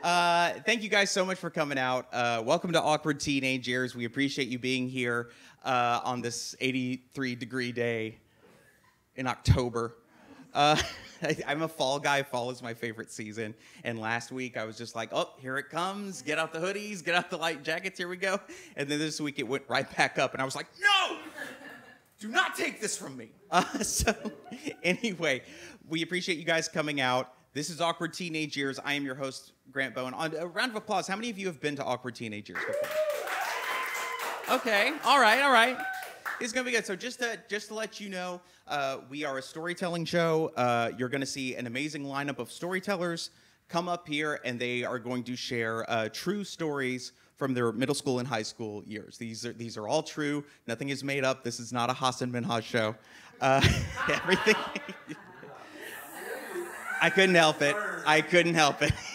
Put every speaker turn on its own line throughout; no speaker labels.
Thank you guys so much for coming out. Welcome to Awkward Teenage Years. We appreciate you being here on this 83-degree day in October. I'm a fall guy. Fall is my favorite season. And last week I was just like, oh, here it comes. Get out the hoodies. Get out the light jackets. Here we go. And then this week it went right back up. And I was like, no! Do not take this from me. So anyway, we appreciate you guys coming out. This is Awkward Teenage Years. I am your host, Grant Bowen. A round of applause. How many of you have been to Awkward Teenage Years before? Okay. All right. It's going to be good. So just to let you know, we are a storytelling show. You're going to see an amazing lineup of storytellers come up here, and they are going to share true stories from their middle school and high school years. These are all true. Nothing is made up. This is not a Hassan Minhaj show. Everything... I couldn't help it.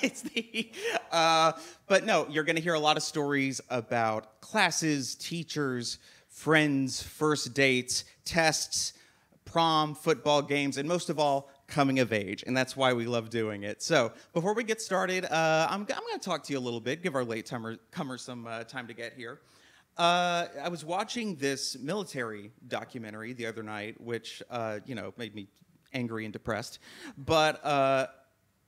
It's but no, you're going to hear a lot of stories about classes, teachers, friends, first dates, tests, prom, football games, and most of all, coming of age. And that's why we love doing it. So before we get started, I'm going to talk to you a little bit, give our late-comers some time to get here. I was watching this military documentary the other night, which, made me angry and depressed, but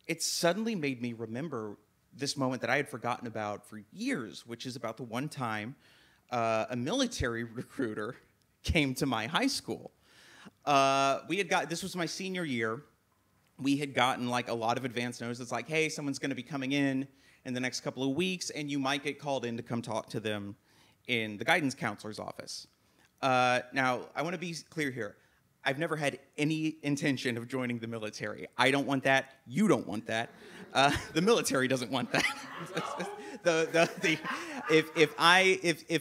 it suddenly made me remember this moment that I had forgotten about for years, which is about the one time a military recruiter came to my high school. This was my senior year. We had gotten like a lot of advance notice. It's like, hey, someone's going to be coming in the next couple of weeks, and you might get called in to come talk to them in the guidance counselor's office. Now, I want to be clear here. I've never had any intention of joining the military. I don't want that. You don't want that. The military doesn't want that. If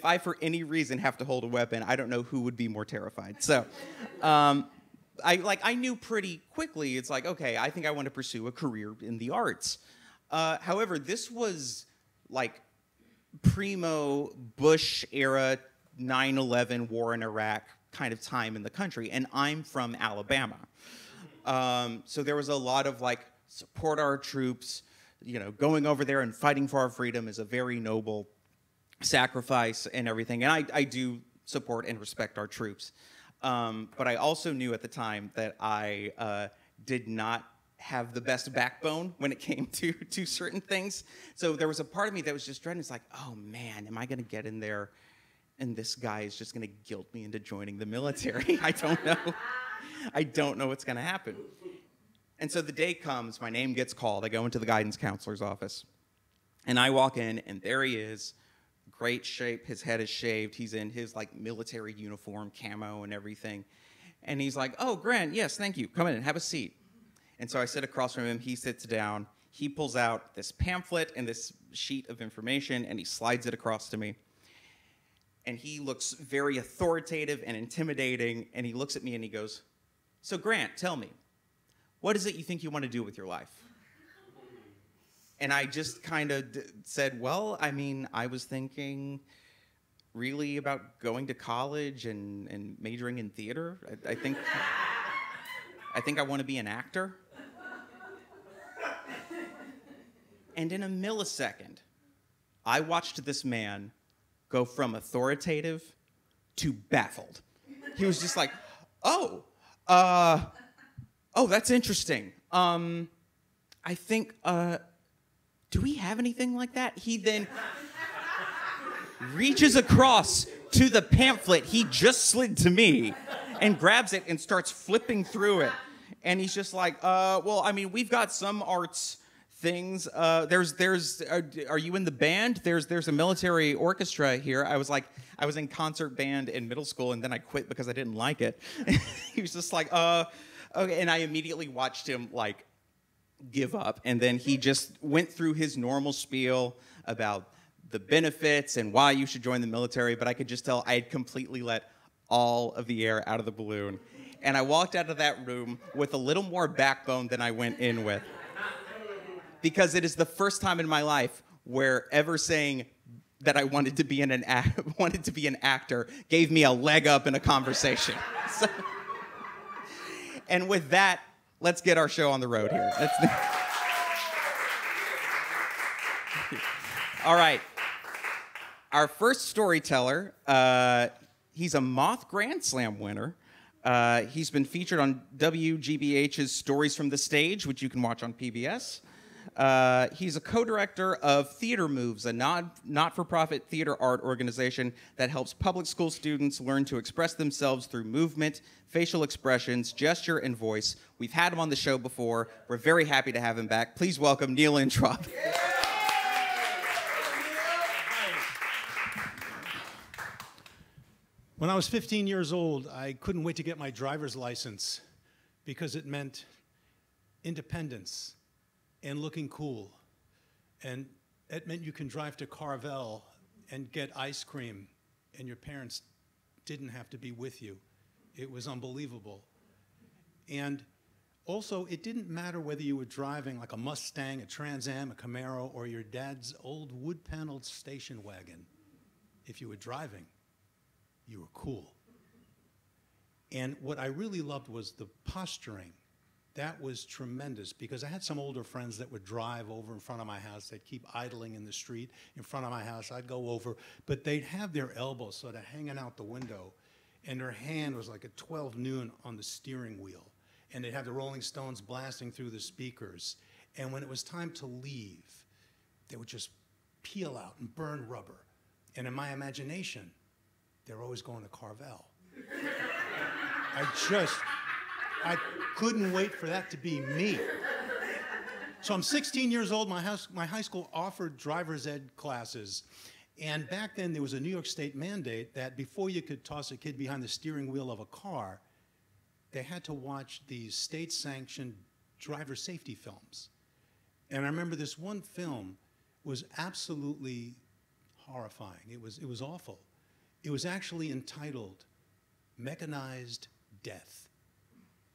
I for any reason have to hold a weapon, I don't know who would be more terrified. So, I knew pretty quickly. It's like, okay, I think I want to pursue a career in the arts. However, this was like primo Bush era 9/11 war in Iraq kind of time in the country, and I'm from Alabama. So there was a lot of like, support our troops, going over there and fighting for our freedom is a very noble sacrifice and everything, and I do support and respect our troops. But I also knew at the time that I did not have the best backbone when it came to certain things. So there was a part of me that was just dreading. It's like, oh man, am I going to get in there and this guy is just going to guilt me into joining the military? I don't know. I don't know what's going to happen. And so the day comes, my name gets called. I go into the guidance counselor's office. And I walk in, and there he is, great shape. His head is shaved. He's in his like military uniform, camo and everything. And he's like, oh, Grant, yes, thank you. Come in and have a seat. And so I sit across from him. He sits down. He pulls out this pamphlet and this sheet of information, and he slides it across to me. And he looks very authoritative and intimidating, and he looks at me and he goes, so Grant, tell me, what is it you think you want to do with your life? And I just kind of said, well, I mean, I was thinking really about going to college and majoring in theater. I think I want to be an actor. And in a millisecond, I watched this man go from authoritative to baffled. He was just like, oh, that's interesting. I think, do we have anything like that? He then reaches across to the pamphlet he just slid to me and grabs it and starts flipping through it. And he's just like, well, I mean, we've got some arts things. Are you in the band? There's a military orchestra here. I was in concert band in middle school, and then I quit because I didn't like it. He was just like, okay. And I immediately watched him like give up. And then he just went through his normal spiel about the benefits and why you should join the military. But I could just tell I had completely let all of the air out of the balloon. And I walked out of that room with a little more backbone than I went in with. Because it is the first time in my life where ever saying that I wanted to be an actor gave me a leg up in a conversation. So, and with that, let's get our show on the road here. All right. Our first storyteller, he's a Moth Grand Slam winner. He's been featured on WGBH's Stories from the Stage, which you can watch on PBS. He's a co-director of Theater Moves, a not-for-profit theater art organization that helps public school students learn to express themselves through movement, facial expressions, gesture, and voice. We've had him on the show before. We're very happy to have him back. Please welcome Neil Intraub.
When I was 15 years old, I couldn't wait to get my driver's license because it meant independence and looking cool. And it meant you can drive to Carvel and get ice cream, and your parents didn't have to be with you. It was unbelievable. And also, it didn't matter whether you were driving like a Mustang, a Trans Am, a Camaro, or your dad's old wood-paneled station wagon. If you were driving, you were cool. And what I really loved was the posturing. That was tremendous because I had some older friends that would drive over in front of my house. They'd keep idling in the street in front of my house. I'd go over, but they'd have their elbows sort of hanging out the window, and their hand was like at 12 noon on the steering wheel. And they'd have the Rolling Stones blasting through the speakers. And when it was time to leave, they would just peel out and burn rubber. And in my imagination, they're always going to Carvel. I couldn't wait for that to be me. So I'm 16 years old. My high school offered driver's ed classes. And back then, there was a New York State mandate that before you could toss a kid behind the steering wheel of a car, they had to watch these state-sanctioned driver safety films. And I remember this one film was absolutely horrifying. It was awful. It was actually entitled Mechanized Death.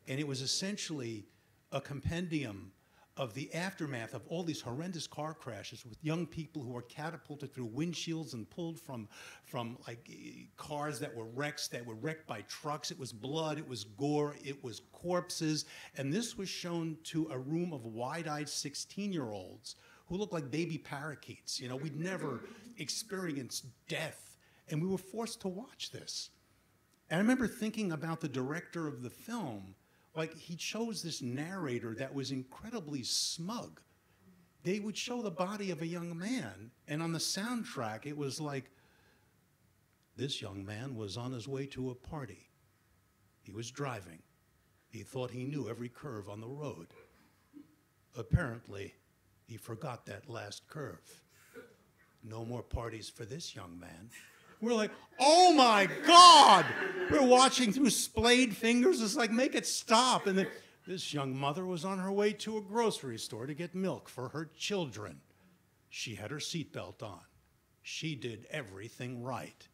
And it was essentially a compendium of the aftermath of all these horrendous car crashes with young people who were catapulted through windshields and pulled from like cars that were wrecked by trucks. It was blood, it was gore, it was corpses. And this was shown to a room of wide-eyed 16-year-olds who looked like baby parakeets. You know, we'd never experienced death. And we were forced to watch this. And I remember thinking about the director of the film. Like, he chose this narrator that was incredibly smug. They would show the body of a young man, and on the soundtrack, it was like, this young man was on his way to a party. He was driving. He thought he knew every curve on the road. Apparently, he forgot that last curve. No more parties for this young man. We're like, oh my God! We're watching through splayed fingers. It's like, make it stop. And then this young mother was on her way to a grocery store to get milk for her children. She had her seatbelt on. She did everything right.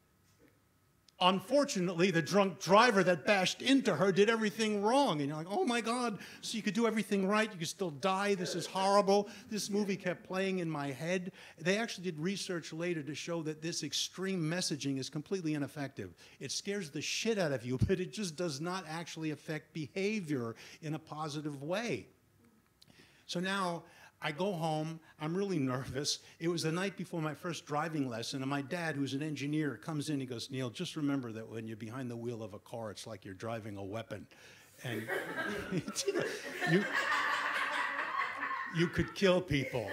Unfortunately, the drunk driver that bashed into her did everything wrong. And you're like, oh my God, so you could do everything right, you could still die, this is horrible. This movie kept playing in my head. They actually did research later to show that this extreme messaging is completely ineffective. It scares the shit out of you, but it just does not actually affect behavior in a positive way. So now, I go home, I'm really nervous. It was the night before my first driving lesson, and my dad, who's an engineer, comes in, he goes, Neil, just remember that when you're behind the wheel of a car, it's like you're driving a weapon. And you could kill people.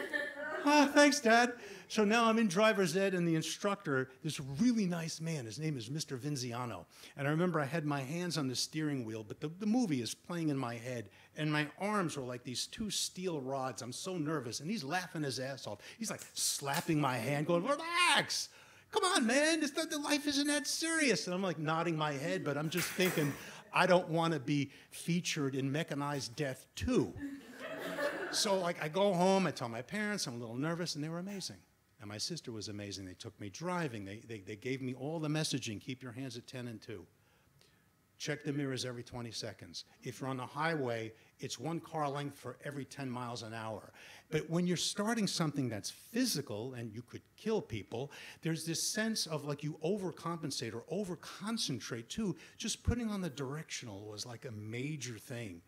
Oh, thanks, Dad. So now I'm in driver's ed, and the instructor, this really nice man, his name is Mr. Vinziano. And I remember I had my hands on the steering wheel, but the movie is playing in my head, and my arms were like these two steel rods. I'm so nervous, and he's laughing his ass off. He's like slapping my hand, going, relax. Come on, man, the life isn't that serious. And I'm like nodding my head, but I'm just thinking, I don't want to be featured in Mechanized Death 2. So like I go home, I tell my parents, I'm a little nervous, and they were amazing. And my sister was amazing. They took me driving. They gave me all the messaging. Keep your hands at 10 and 2. Check the mirrors every 20 seconds. If you're on the highway, it's one car length for every 10 miles an hour. But when you're starting something that's physical and you could kill people, there's this sense of like you overcompensate or overconcentrate too. Just putting on the directional was like a major thing.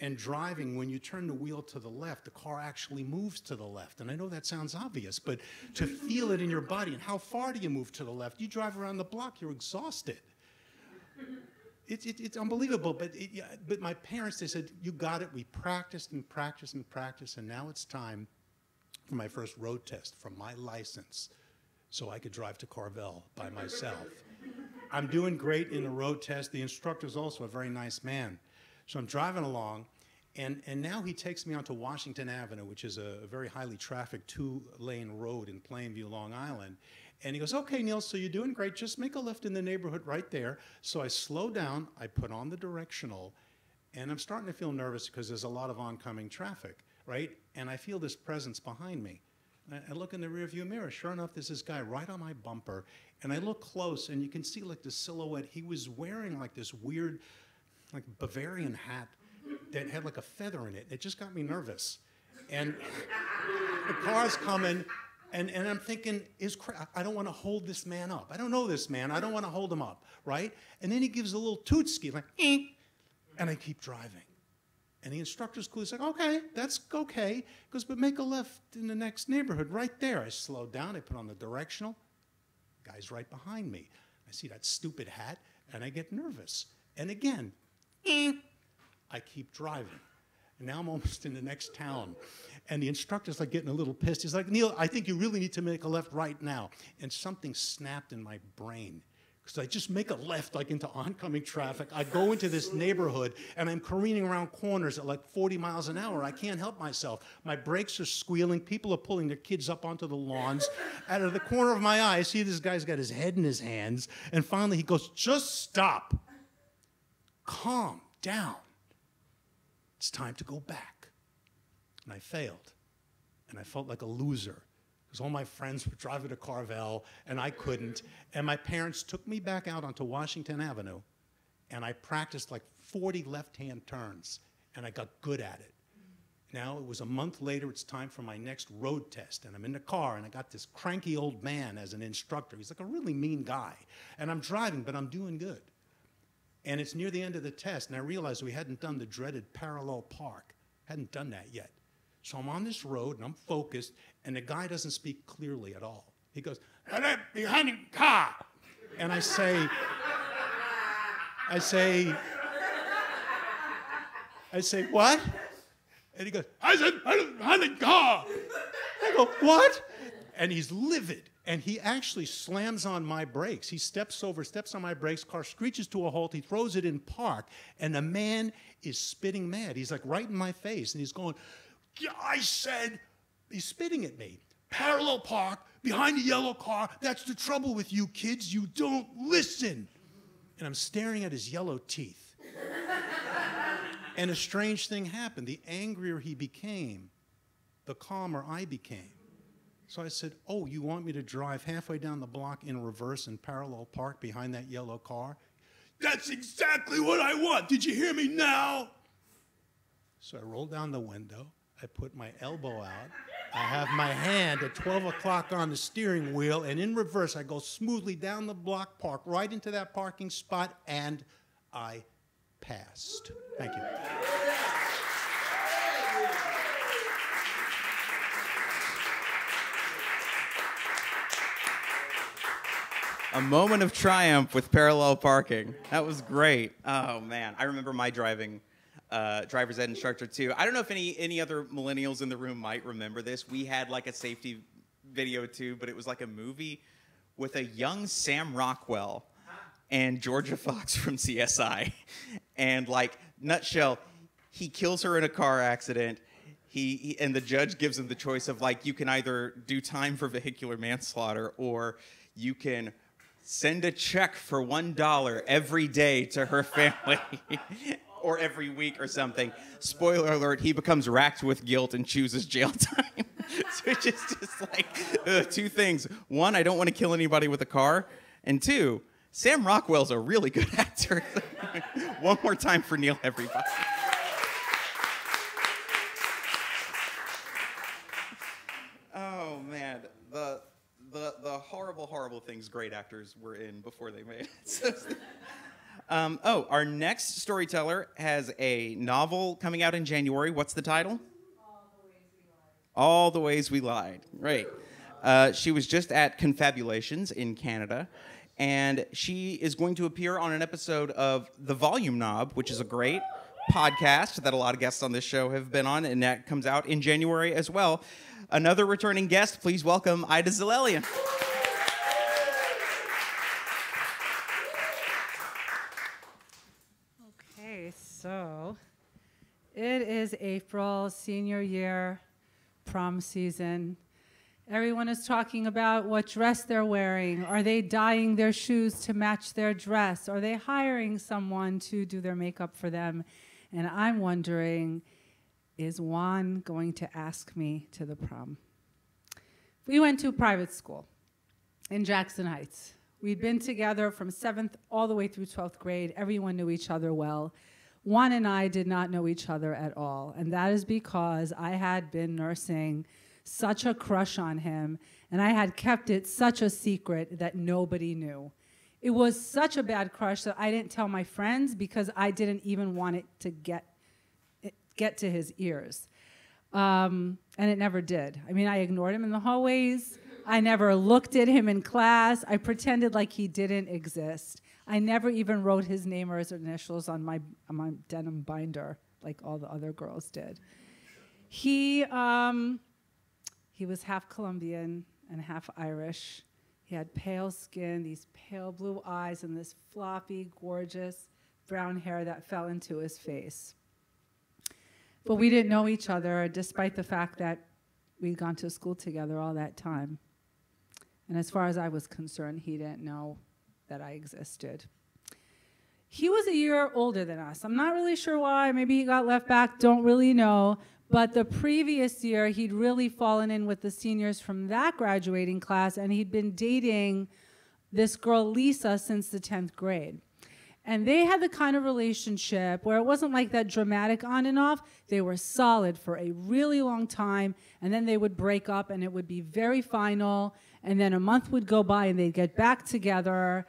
And driving, when you turn the wheel to the left, the car actually moves to the left. And I know that sounds obvious, but to feel it in your body, and how far do you move to the left? You drive around the block, you're exhausted. It's unbelievable, but my parents, they said, you got it. We practiced and practiced and practiced, and now it's time for my first road test for my license so I could drive to Carvel by myself. I'm doing great in the road test. The instructor's also a very nice man. So I'm driving along, and now he takes me onto Washington Avenue, which is a very highly trafficked 2-lane road in Plainview, Long Island. And he goes, okay, Neil, so you're doing great. Just make a left in the neighborhood right there. So I slow down, I put on the directional, and I'm starting to feel nervous because there's a lot of oncoming traffic, right? And I feel this presence behind me. I look in the rearview mirror. Sure enough, there's this guy right on my bumper. And I look close, and you can see like the silhouette. He was wearing like this weird, like Bavarian hat that had like a feather in it. It just got me nervous. And the car's coming, and I'm thinking, I don't want to hold this man up. I don't know this man. I don't want to hold him up, right? And then he gives a little toot-ski, like, and I keep driving. And the instructor's cool. He's like, okay, that's okay. He goes, but make a left in the next neighborhood right there. I slow down. I put on the directional. The guy's right behind me. I see that stupid hat, and I get nervous. And again, I keep driving. And now I'm almost in the next town. And the instructor's like getting a little pissed. He's like, Neil, I think you really need to make a left right now. And something snapped in my brain. Because I just make a left like into oncoming traffic. I go into this neighborhood, and I'm careening around corners at like 40 miles an hour. I can't help myself. My brakes are squealing. People are pulling their kids up onto the lawns. Out of the corner of my eye, I see this guy's got his head in his hands. And finally he goes, just stop. Calm down. It's time to go back. And I failed. And I felt like a loser. Because all my friends were driving to Carvel, and I couldn't. And my parents took me back out onto Washington Avenue, and I practiced like 40 left-hand turns, and I got good at it. Now, it was a month later, it's time for my next road test, and I'm in the car, and I got this cranky old man as an instructor. He's like a really mean guy. And I'm driving, but I'm doing good. And it's near the end of the test, and I realized we hadn't done the dreaded parallel park. Hadn't done that yet. So I'm on this road, and I'm focused, and the guy doesn't speak clearly at all. He goes, behind the car. And I say, what? And he goes, I said, behind the car. I go, what? And he's livid. And he actually slams on my brakes. He steps on my brakes, car screeches to a halt, he throws it in park, and the man is spitting mad. He's like right in my face, and he's going, yeah, I said, he's spitting at me. Parallel park, behind the yellow car, that's the trouble with you kids, you don't listen. And I'm staring at his yellow teeth. And a strange thing happened. The angrier he became, the calmer I became. So I said, oh, you want me to drive halfway down the block in reverse and parallel park behind that yellow car? That's exactly what I want. Did you hear me now? So I rolled down the window. I put my elbow out. I have my hand at 12 o'clock on the steering wheel, and in reverse, I go smoothly down the block, park right into that parking spot, and I passed. Thank you.
A moment of triumph with parallel parking. That was great. Oh, man. I remember my driver's ed instructor, too. I don't know if any other millennials in the room might remember this. We had, like, a safety video, too, but it was like a movie with a young Sam Rockwell and Georgia Fox from CSI. And, like, nutshell, he kills her in a car accident. And the judge gives him the choice of, like, you can either do time for vehicular manslaughter or you can send a check for $1 every day to her family or every week or something. Spoiler alert, he becomes racked with guilt and chooses jail time. So it's just like two things. One, I don't want to kill anybody with a car. And two, Sam Rockwell's a really good actor. One more time for Neil, everybody. Oh, man. The horrible, horrible things great actors were in before they made it. Our next storyteller has a novel coming out in January. What's the title? All the Ways We Lied. Right. She was just at Confabulations in Canada, and she is going to appear on an episode of The Volume Knob, which is a great podcast that a lot of guests on this show have been on, and that comes out in January as well. Another returning guest, please welcome Aida Zielian.
Okay, so it is April, senior year, prom season. Everyone is talking about what dress they're wearing. Are they dyeing their shoes to match their dress? Are they hiring someone to do their makeup for them? And I'm wondering, is Juan going to ask me to the prom? We went to private school in Jackson Heights. We'd been together from 7th all the way through 12th grade. Everyone knew each other well. Juan and I did not know each other at all, and that is because I had been nursing such a crush on him, and I had kept it such a secret that nobody knew. It was such a bad crush that I didn't tell my friends because I didn't even want it to get to his ears. And it never did. I mean, I ignored him in the hallways. I never looked at him in class. I pretended like he didn't exist. I never even wrote his name or his initials on my denim binder like all the other girls did. He was half Colombian and half Irish. He had pale skin, these pale blue eyes, and this floppy, gorgeous brown hair that fell into his face. But we didn't know each other, despite the fact that we'd gone to school together all that time. And as far as I was concerned, he didn't know that I existed. He was a year older than us. I'm not really sure why. Maybe he got left back, don't really know. But the previous year, he'd really fallen in with the seniors from that graduating class, and he'd been dating this girl, Lisa, since the 10th grade. And they had the kind of relationship where it wasn't like that dramatic on and off. They were solid for a really long time, and then they would break up, and it would be very final, and then a month would go by, and they'd get back together.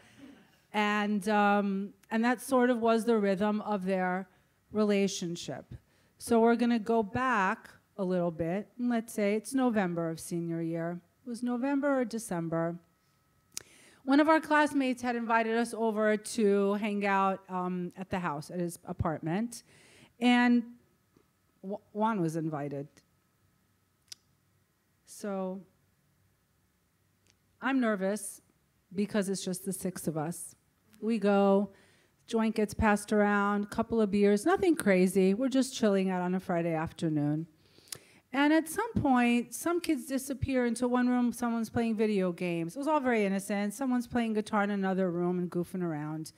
And that sort of was the rhythm of their relationship. So we're going to go back a little bit, and let's say it's November of senior year. It was November or December. One of our classmates had invited us over to hang out at the house, at his apartment, and Juan was invited. So I'm nervous because it's just the 6 of us. We go. Joint gets passed around, couple of beers, nothing crazy. We're just chilling out on a Friday afternoon. And at some point, some kids disappear into one room, someone's playing video games. It was all very innocent. Someone's playing guitar in another room and goofing around.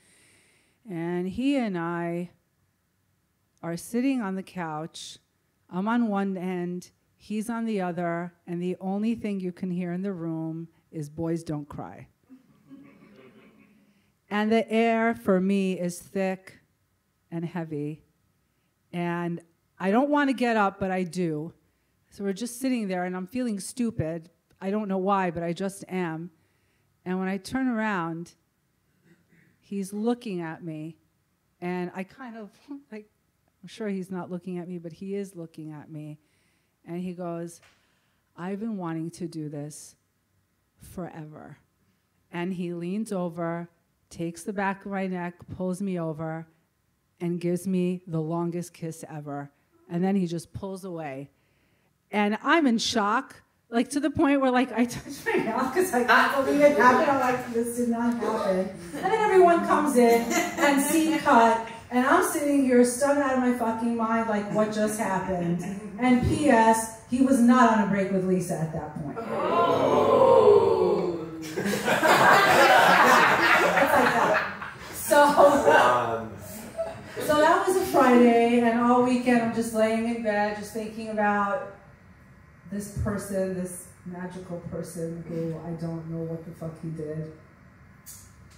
And he and I are sitting on the couch. I'm on one end, he's on the other, and the only thing you can hear in the room is Boys Don't Cry. And the air, for me, is thick and heavy. And I don't want to get up, but I do. So we're just sitting there, and I'm feeling stupid. I don't know why, but I just am. And when I turn around, he's looking at me. And I kind of, like, I'm sure he's not looking at me, but he is looking at me. And he goes, I've been wanting to do this forever. And he leans over, takes the back of my neck, pulls me over, and gives me the longest kiss ever. And then he just pulls away. And I'm in shock, like to the point where like I touch my mouth because I can't believe it happened. I'm like, this did not happen. And then everyone comes in and scene cut, and I'm sitting here stunned out of my fucking mind like what just happened. And P.S., he was not on a break with Lisa at that point. Oh. Like that. So that was a Friday, and all weekend I'm just laying in bed, just thinking about this person, this magical person who I don't know what the fuck he did.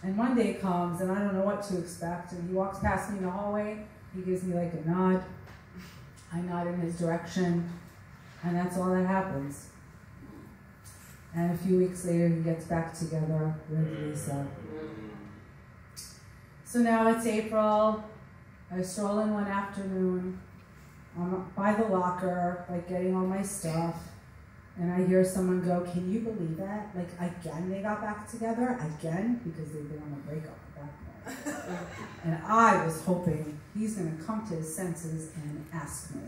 And one day comes, and I don't know what to expect, and he walks past me in the hallway, he gives me like a nod, I nod in his direction, and that's all that happens. And a few weeks later, he gets back together with Lisa. So now it's April. I stroll in one afternoon. I'm by the locker, like getting all my stuff. And I hear someone go, "Can you believe that? Like, again, they got back together? Again?" Because they've been on a breakup at that point. And I was hoping he's going to come to his senses and ask me.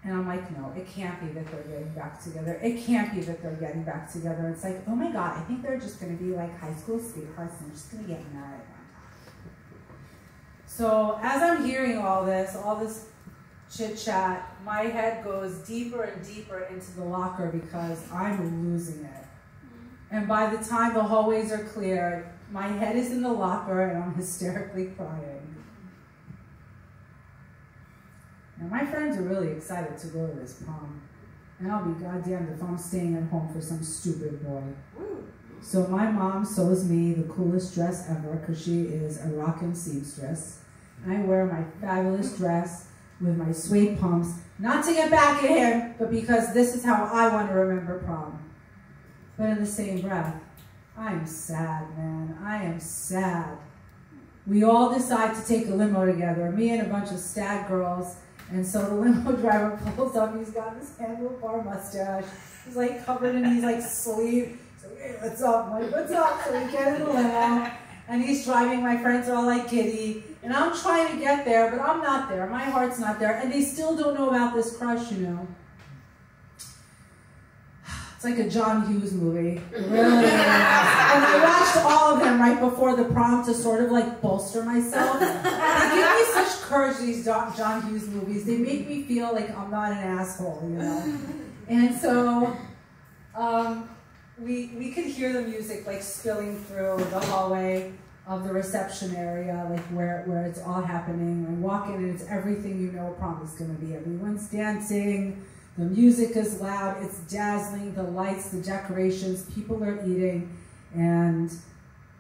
And I'm like, no, it can't be that they're getting back together. It can't be that they're getting back together. It's like, oh my God, I think they're just going to be like high school sweethearts and they're just going to get married. So as I'm hearing all this chit chat, my head goes deeper and deeper into the locker because I'm losing it. And by the time the hallways are cleared, my head is in the locker and I'm hysterically crying. Now my friends are really excited to go to this prom. And I'll be goddamned if I'm staying at home for some stupid boy. So my mom sews me the coolest dress ever because she is a rockin' seamstress. I wear my fabulous dress with my suede pumps, not to get back at him, but because this is how I want to remember prom. But in the same breath, I'm sad, man. I am sad. We all decide to take a limo together, me and a bunch of stag girls. And so the limo driver pulls up, he's got this handlebar mustache. He's like covered in these like sleeves. So, hey, what's up? I'm like, what's up? So we get in the limo, and he's driving. My friends are all like giddy. And I'm trying to get there, but I'm not there. My heart's not there. And they still don't know about this crush, you know. It's like a John Hughes movie. It really is. And I watched all of them right before the prom to sort of like bolster myself. They give me such courage, these John Hughes movies. They make me feel like I'm not an asshole, you know. And so we could hear the music like spilling through the hallway of the reception area, like where it's all happening. I walk in and it's everything you know a prom is gonna be. Everyone's dancing, the music is loud, it's dazzling, the lights, the decorations, people are eating, and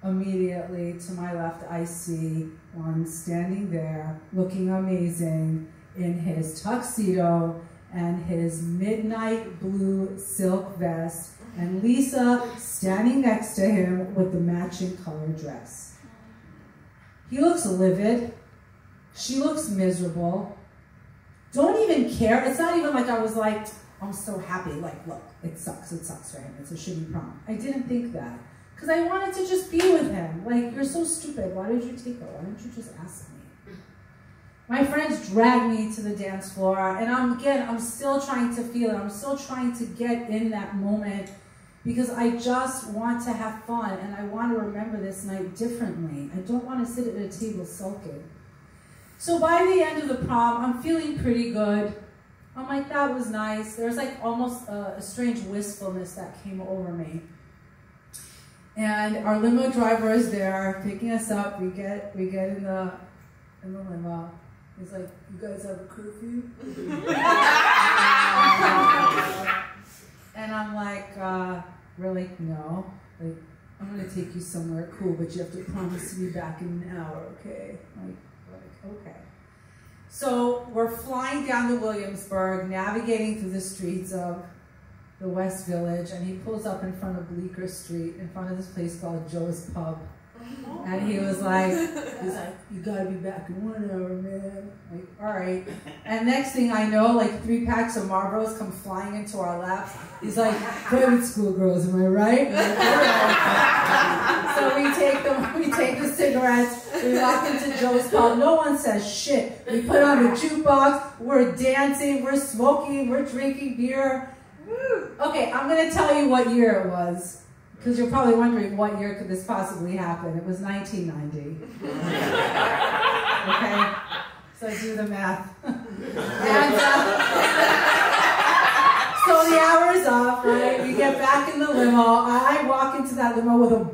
immediately to my left I see one standing there looking amazing in his tuxedo and his midnight blue silk vest, and Lisa standing next to him with the matching color dress. He looks livid. She looks miserable. Don't even care. It's not even like I was like, I'm so happy. Like, look, it sucks for him. It's a shitty prom. I didn't think that. Because I wanted to just be with him. Like, you're so stupid. Why did you take her? Why didn't you just ask me? My friends drag me to the dance floor. And I'm still trying to feel it. I'm still trying to get in that moment, because I just want to have fun and I want to remember this night differently. I don't want to sit at a table sulking. So by the end of the prom, I'm feeling pretty good. I'm like, that was nice. There's like almost a strange wistfulness that came over me. And our limo driver is there picking us up. We get in the limo. He's like, you guys have a curfew? And I'm like, really? No. Like, I'm gonna take you somewhere cool, but you have to promise to be back in an hour, okay? Like, okay. So we're flying down to Williamsburg, navigating through the streets of the West Village, and he pulls up in front of Bleecker Street, in front of this place called Joe's Pub. And he was like, you gotta be back in 1 hour, man. Like, all right. And next thing I know, like 3 packs of Marlboros come flying into our laps. He's like, private school girls, am I right? Like, so we take the cigarettes, we walk into Joe's Pub. No one says shit. We put on the jukebox, we're dancing, we're smoking, we're drinking beer. Okay, I'm gonna tell you what year it was, because you're probably wondering what year could this possibly happen. It was 1990. Okay, so do the math. And so the hour is up, right? We get back in the limo. I walk into that limo with a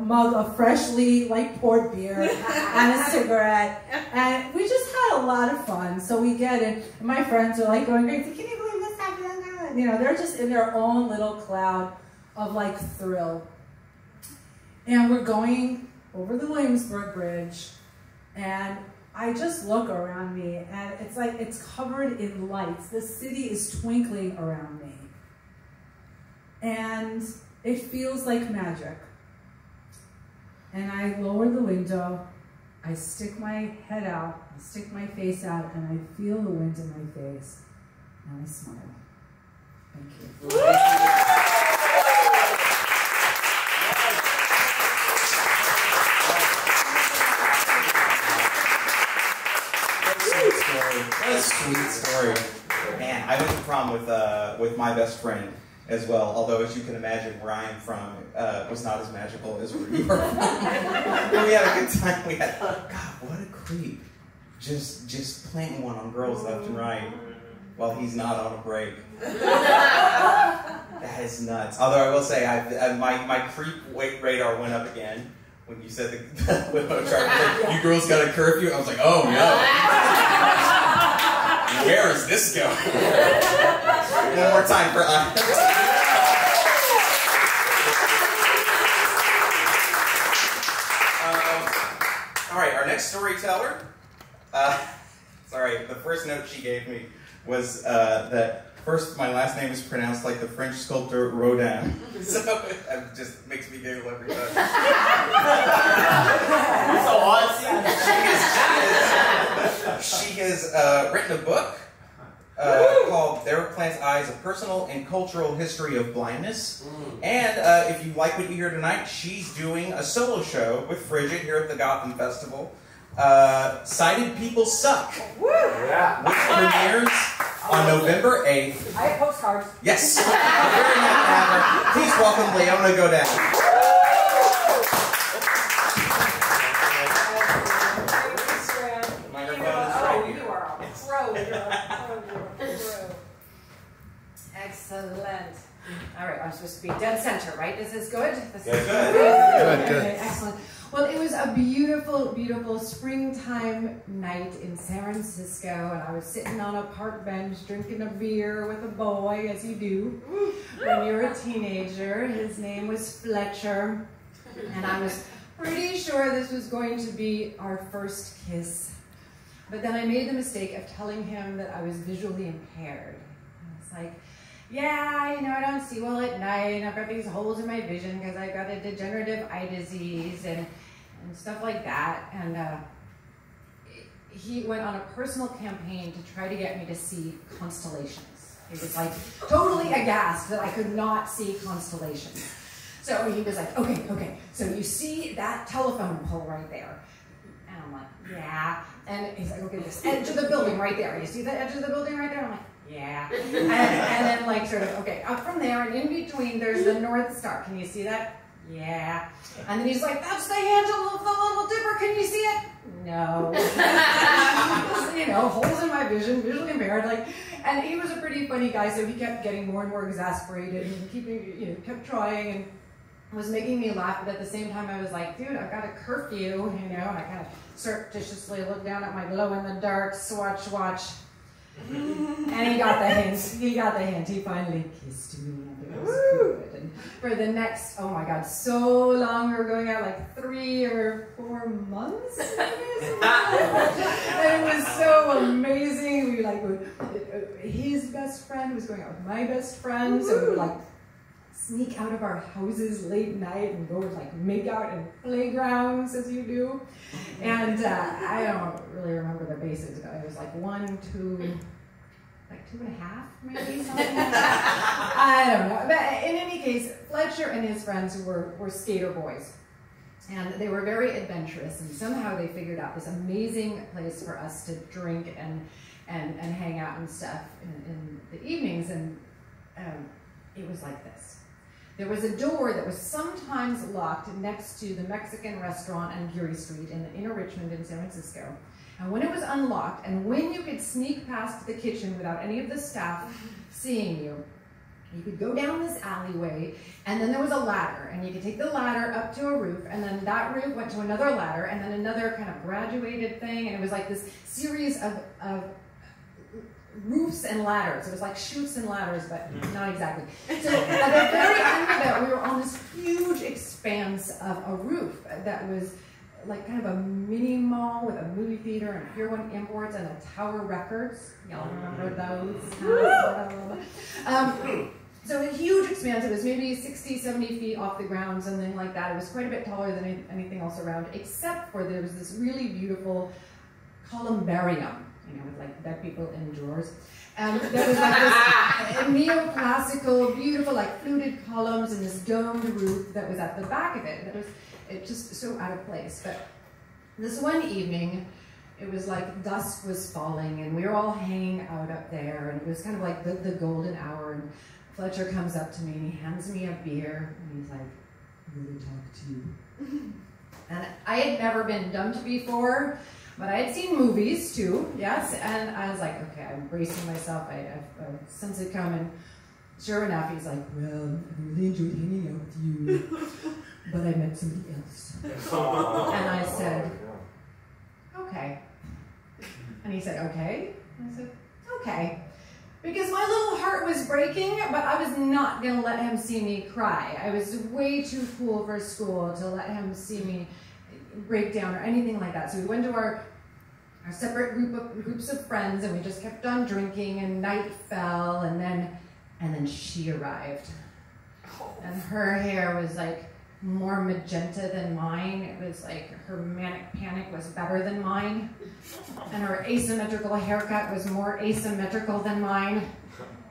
mug of freshly poured beer and a cigarette, and we just had a lot of fun. So we get in, and my friends are like going crazy. Can you believe this happened? You know, they're just in their own little cloud of thrill. And we're going over the Williamsburg Bridge, and I just look around me, and it's like it's covered in lights. The city is twinkling around me. And it feels like magic. and I lower the window, I stick my head out, I stick my face out, and I feel the wind in my face, and I smile. Thank you.
What a sweet story. Man, I went to prom with my best friend as well, although as you can imagine, where I am from was not as magical as where you are from. But we had a good time. We had, God, what a creep. Just planting one on girls left and right while he's not on a break. That is nuts. Although I will say, my creep weight radar went up again when you said you girls got a curfew. I was like, oh no. Where is this going? One more time for us. All right, our next storyteller. Sorry, the first note she gave me was that first my last name is pronounced like the French sculptor Rodin. So it just makes me giggle every time. So awesome. She has written a book called There Plants Eyes, A Personal and Cultural History of Blindness. And if you like what you hear tonight, she's doing a solo show with Frigid here at the Gotham Festival. Sighted People Suck, which premieres on November 8th.
I have postcards.
Yes. We're very happy to have her. Please welcome Leona Godin.
Excellent. All right, I'm supposed to be dead center, right? This is good? This is
Good.
Okay, excellent. Well, it was a beautiful, beautiful springtime night in San Francisco, and I was sitting on a park bench drinking a beer with a boy, as you do when you're a teenager. His name was Fletcher, and I was pretty sure this was going to be our first kiss. But then I made the mistake of telling him that I was visually impaired. And it's like, yeah, you know, I don't see well at night, and I've got these holes in my vision because I've got a degenerative eye disease and stuff like that. And he went on a personal campaign to try to get me to see constellations. He was like totally aghast that I could not see constellations. So he was like, okay, so you see that telephone pole right there? And I'm like, yeah. And he's like, okay, this edge of the building right there. You see the edge of the building right there? I'm like, yeah. And then like sort of, okay, up from there and in between there's the North Star. Can you see that? Yeah. And then he's like, that's the handle of the Little Dipper. Can you see it? No. You know, holes in my vision, visually impaired. Like, and he was a pretty funny guy, so he kept getting more and more exasperated and kept trying and was making me laugh. But at the same time, I was like, dude, I've got a curfew, you know. And I kind of surreptitiously looked down at my glow-in-the-dark swatch watch. And he got the hint. He finally kissed me, and it was good. And for the next, oh my God, so long, we were going out like 3 or 4 months. And it was so amazing. We his best friend was going out with my best friend, so we would like sneak out of our houses late night and go like make out in playgrounds as you do. And I don't really remember the basics, but it was like 1, 2, like 2.5 maybe, something like that. I don't know. But in any case, Fletcher and his friends were skater boys. And they were very adventurous, and somehow they figured out this amazing place for us to drink and hang out and stuff in the evenings. And it was like this. There was a door that was sometimes locked next to the Mexican restaurant on Geary Street in the inner Richmond in San Francisco. And when it was unlocked, and when you could sneak past the kitchen without any of the staff seeing you, you could go down this alleyway, and then there was a ladder, and you could take the ladder up to a roof, and then that roof went to another ladder, and then another kind of graduated thing, and it was like this series of roofs and ladders. It was like chutes and ladders, but not exactly. So at the very end of it, we were on this huge expanse of a roof that was like kind of a mini mall with a movie theater and Pier 1 Imports and a Tower Records. Y'all remember those? So a huge expanse. It was maybe 60, 70 feet off the ground, something like that. It was quite a bit taller than anything else around, except for there was this really beautiful columbarium, with like dead people in drawers. And there was like this neoclassical, beautiful, like fluted columns and this domed roof that was at the back of it. It just so out of place. But this one evening, it was like dusk was falling and we were all hanging out up there, and it was kind of like the golden hour, and Fletcher comes up to me and he hands me a beer and he's like, "I'm going to talk to you." And I had never been dumped before, but I had seen movies too, yes, and I was like, okay, I'm bracing myself, I sense it coming. Sure enough, he's like, "Well, I really enjoyed hanging out with you, but I met somebody else." And I said, "Okay." And he said, "Okay?" And I said, "Okay." Because my little heart was breaking, but I was not going to let him see me cry. I was way too cool for school to let him see me break down or anything like that. So we went to our separate groups of friends, and we just kept on drinking, and night fell, and then she arrived. And her hair was like more magenta than mine. It was like her manic panic was better than mine. And her asymmetrical haircut was more asymmetrical than mine.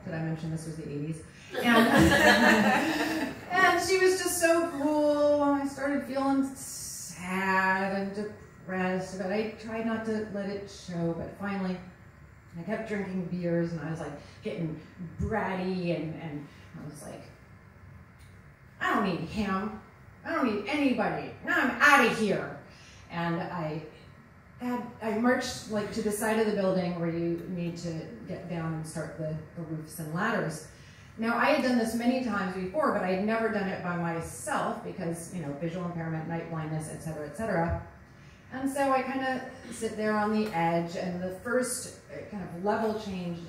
Did I mention this was the 80s? And she was just so cool. I started feeling sad and depressed, but I tried not to let it show. But finally, I kept drinking beers, and I was like getting bratty, and I was like, "I don't need him. I don't need anybody. Now I'm out of here." And I marched like to the side of the building where you need to get down and start the roofs and ladders. Now, I had done this many times before, but I had never done it by myself because, visual impairment, night blindness, et cetera, et cetera. And so I kind of sit there on the edge, and the first kind of level change,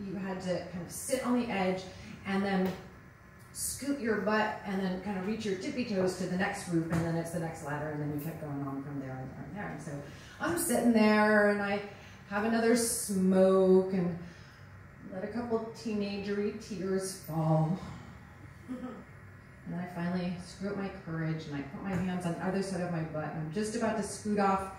you had to kind of sit on the edge and then scoot your butt and then kind of reach your tippy toes to the next roof, and then it's the next ladder, and then you kept going on from there and from there. And so I'm sitting there, and I have another smoke and let a couple teenagery tears fall. And I finally screw up my courage, and I put my hands on the other side of my butt, and I'm just about to scoot off,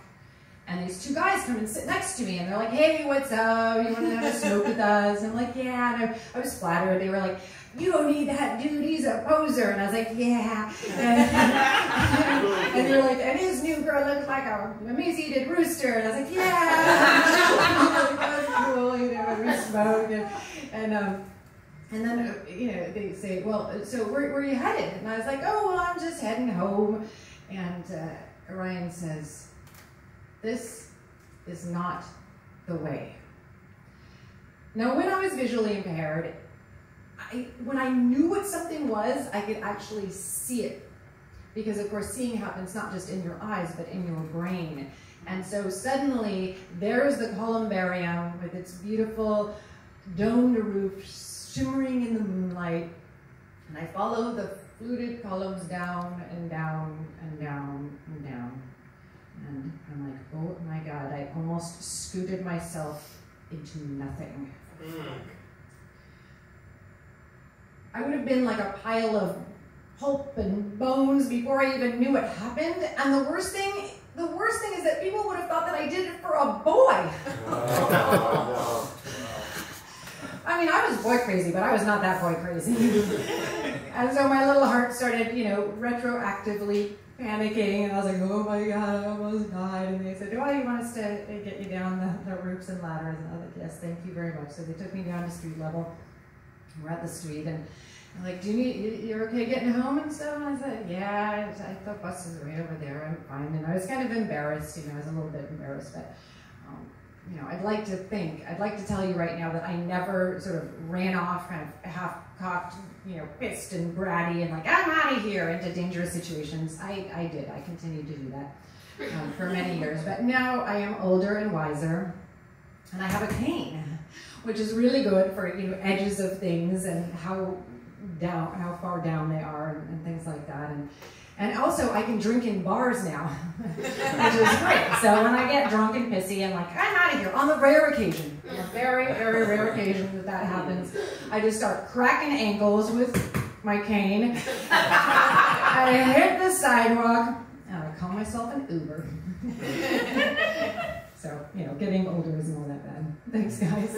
and these two guys come and sit next to me, and they're like, "Hey, what's up? You want to have a smoke with us?" And I'm like, "Yeah." And I was flattered. They were like, "You don't need that dude, he's a poser." And I was like, "Yeah." And they're like, "And his new girl looks like a emaciated rooster." And I was like, "Yeah." That was cool, we smoked. And then, they say, "Well, so where are you headed?" And I was like, "Oh, well, I'm just heading home." And Ryan says, "This is not the way." Now, when I was visually impaired, when I knew what something was, I could actually see it. Because, of course, seeing happens not just in your eyes, but in your brain. And so suddenly, there's the columbarium with its beautiful domed roof shimmering in the moonlight. And I follow the fluted columns down and down and down and down. And I'm like, oh my God, I almost scooted myself into nothing. I would have been like a pile of pulp and bones before I even knew what happened. And the worst thing is that people would have thought that I did it for a boy. I mean, I was boy crazy, but I was not that boy crazy. And so my little heart started, retroactively panicking, and I was like, oh my God, I almost died. And they said, "Oh, you want us to get you down the roofs and ladders?" And I was like, "Yes, thank you very much." So they took me down to street level. We're at the street, and they're like, "You're okay getting home and stuff?" And I said, "Yeah, I thought bus is right over there. I'm fine." And I was kind of embarrassed, I was a little bit embarrassed, but I'd like to tell you right now that I never sort of ran off kind of half-cocked, pissed and bratty and like, "I'm out of here," into dangerous situations. I did. I continued to do that for many years. But now I am older and wiser, and I have a cane, which is really good for edges of things and how far down they are and things like that. And also, I can drink in bars now, which is great. So when I get drunk and pissy, I'm like, I'm out of here. On the rare occasion, on the very, very rare occasion that happens, I just start cracking ankles with my cane. I hit the sidewalk, and I call myself an Uber. So, you know, getting older isn't all that bad. Thanks, guys.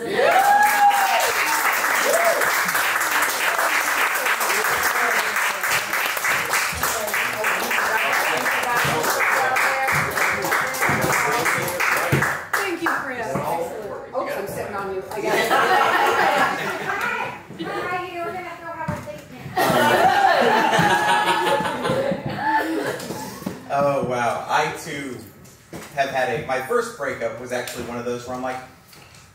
Oh, wow. I, too, have had my first breakup was actually one of those where I'm like,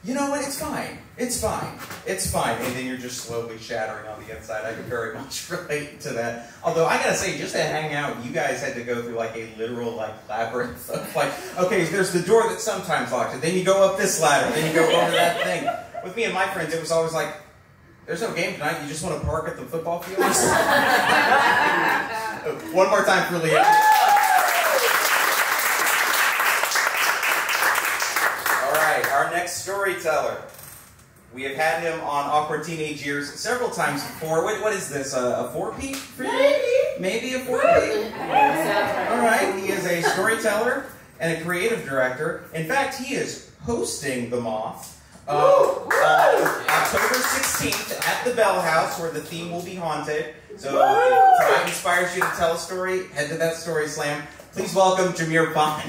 you know what, it's fine. It's fine. It's fine. And then you're just slowly shattering on the inside. I can very much relate to that. Although, I gotta say, just to hang out, you guys had to go through, like, a literal, like, labyrinth of, like, okay, there's the door that sometimes locks it. Then you go up this ladder. Then you go over that thing. With me and my friends, it was always like, there's no game tonight. You just want to park at the football fields? One more time for Leona. All right, our next storyteller. We have had him on Awkward Teenage Years several times before. What is this, a four-peat for you? Maybe a four-peat? All right, he is a storyteller and a creative director. In fact, he is hosting The Moth. October 16th at the Bell House, where the theme will be haunted. So if that inspires you to tell a story, head to that story slam. Please welcome Jameer Pond.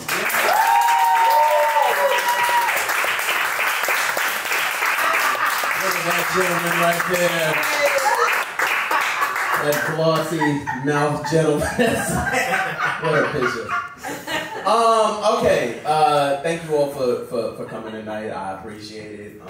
Look at that gentleman right there. That glossy mouth gentleman. What a picture. Okay, thank you all for coming tonight. I appreciate it.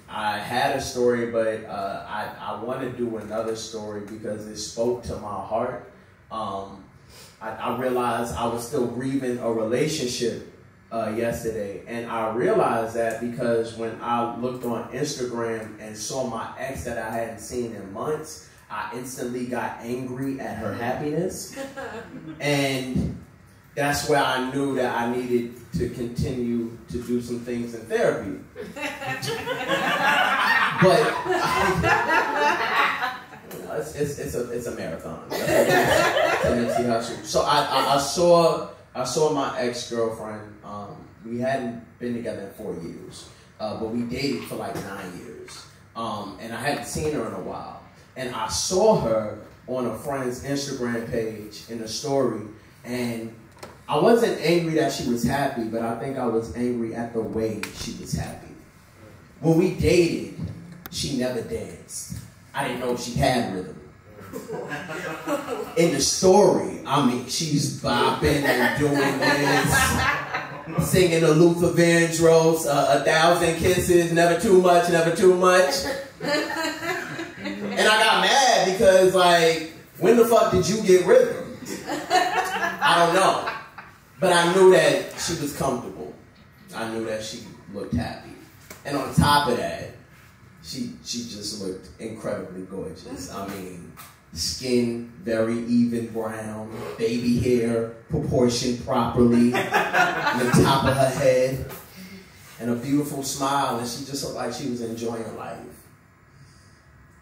I had a story, but I want to do another story because it spoke to my heart. I realized I was still grieving a relationship yesterday, and I realized that because when I looked on Instagram and saw my ex that I hadn't seen in months, I instantly got angry at her happiness, and that's where I knew that I needed to continue to do some things in therapy. But it's a marathon. So I saw my ex-girlfriend. We hadn't been together in 4 years, but we dated for like 9 years. And I hadn't seen her in a while. And I saw her on a friend's Instagram page in a story, and I wasn't angry that she was happy, but I think I was angry at the way she was happy. When we dated, she never danced. I didn't know she had rhythm. In the story, I mean, she's bopping and doing this, singing the Luther Vandross, 1,000 kisses, never too much, never too much. And I got mad because, like, when the fuck did you get rhythm? I don't know. But I knew that she was comfortable. I knew that she looked happy. And on top of that, she just looked incredibly gorgeous. I mean, skin very even brown, baby hair proportioned properly, on the top of her head, and a beautiful smile, and she just looked like she was enjoying life.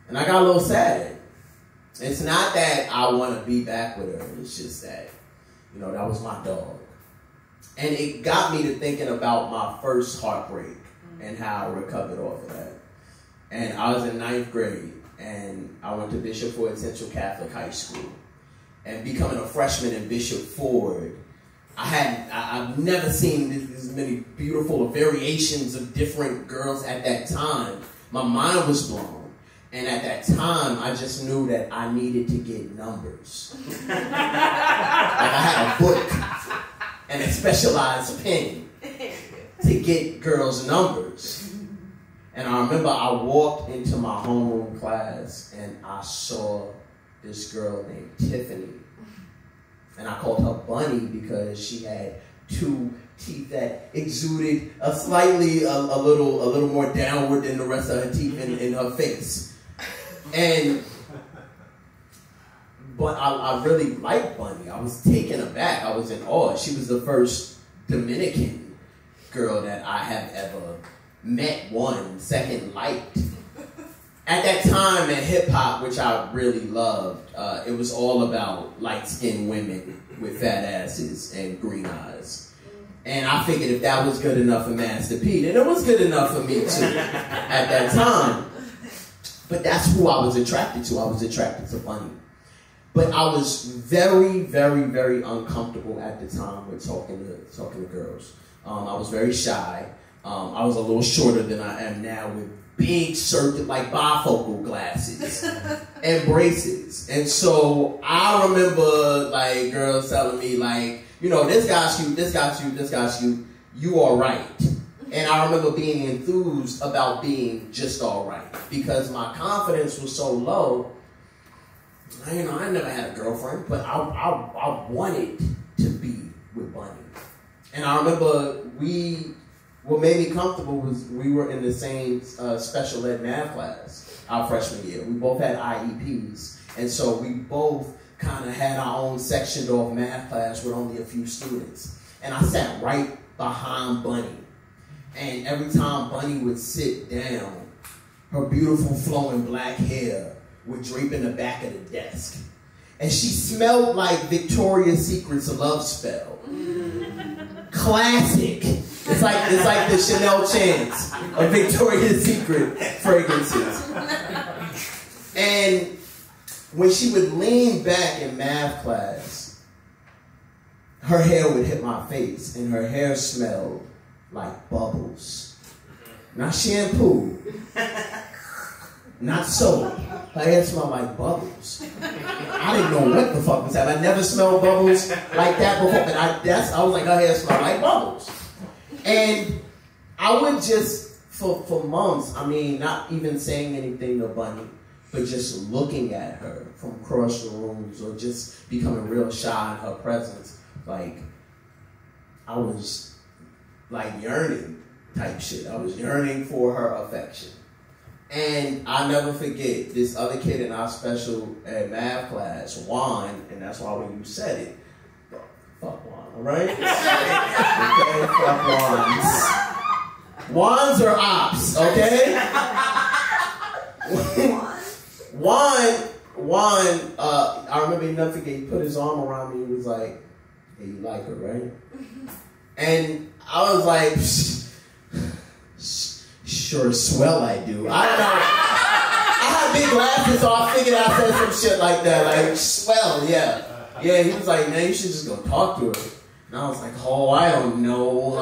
And I got a little sad. It's not that I want to be back with her, it's just that, you know, that was my dog. And it got me to thinking about my first heartbreak and how I recovered off of that. And I was in 9th grade, and I went to Bishop Ford Central Catholic High School. And becoming a freshman in Bishop Ford, I've never seen as many beautiful variations of different girls at that time. My mind was blown. And at that time, I just knew that I needed to get numbers. Like I had a book and a specialized pen to get girls' numbers. And I remember I walked into my homeroom class and I saw this girl named Tiffany. And I called her Bunny because she had 2 teeth that exuded a little more downward than the rest of her teeth in her face. And but I really liked Bunny. I was taken aback. I was in awe. She was the first Dominican girl that I have ever met, second, liked. At that time in hip-hop, which I really loved, it was all about light-skinned women with fat asses and green eyes. And I figured if that was good enough for Master P, then it was good enough for me too at that time. But that's who I was attracted to. I was attracted to Bunny. But I was very, very, very uncomfortable at the time with talking to girls. I was very shy. I was a little shorter than I am now with big circuit, like bifocal glasses and braces. And so I remember like girls telling me like, you know, this guy's cute, this guy's cute, this guy's cute, you all right. And I remember being enthused about being just all right because my confidence was so low. You know, I never had a girlfriend, but I wanted to be with Bunny. And I remember what made me comfortable was we were in the same special ed math class our freshman year. We both had IEPs. And so we both kind of had our own sectioned off math class with only a few students. And I sat right behind Bunny. And every time Bunny would sit down, her beautiful flowing black hair would drape in the back of the desk. And she smelled like Victoria's Secret's Love Spell. Classic. It's like the Chanel chants of Victoria's Secret fragrances. And when she would lean back in math class, her hair would hit my face, and her hair smelled like bubbles. Not shampoo, not soap. Her hair smelled like bubbles. I didn't know what the fuck was that. I never smelled bubbles like that before, but I was like, her hair smelled like bubbles. And I would just, for months, I mean, not even saying anything to Bunny, but just looking at her from across the rooms or just becoming real shy in her presence, like, I was like yearning type shit. I was yearning for her affection. And I'll never forget this other kid in our special ed math class, Juan, and that's why when you said it, fuck Juan, all right? Okay, fuck Juans. Juans are ops, okay? Juan, I remember he never forget, he put his arm around me and was like, hey, you like her, right? And I was like, sure swell I do. I don't know. I had big glasses, so I figured I said some shit like that, like, swell, yeah. Yeah, he was like, man, you should just go talk to her. And I was like, oh, I don't know.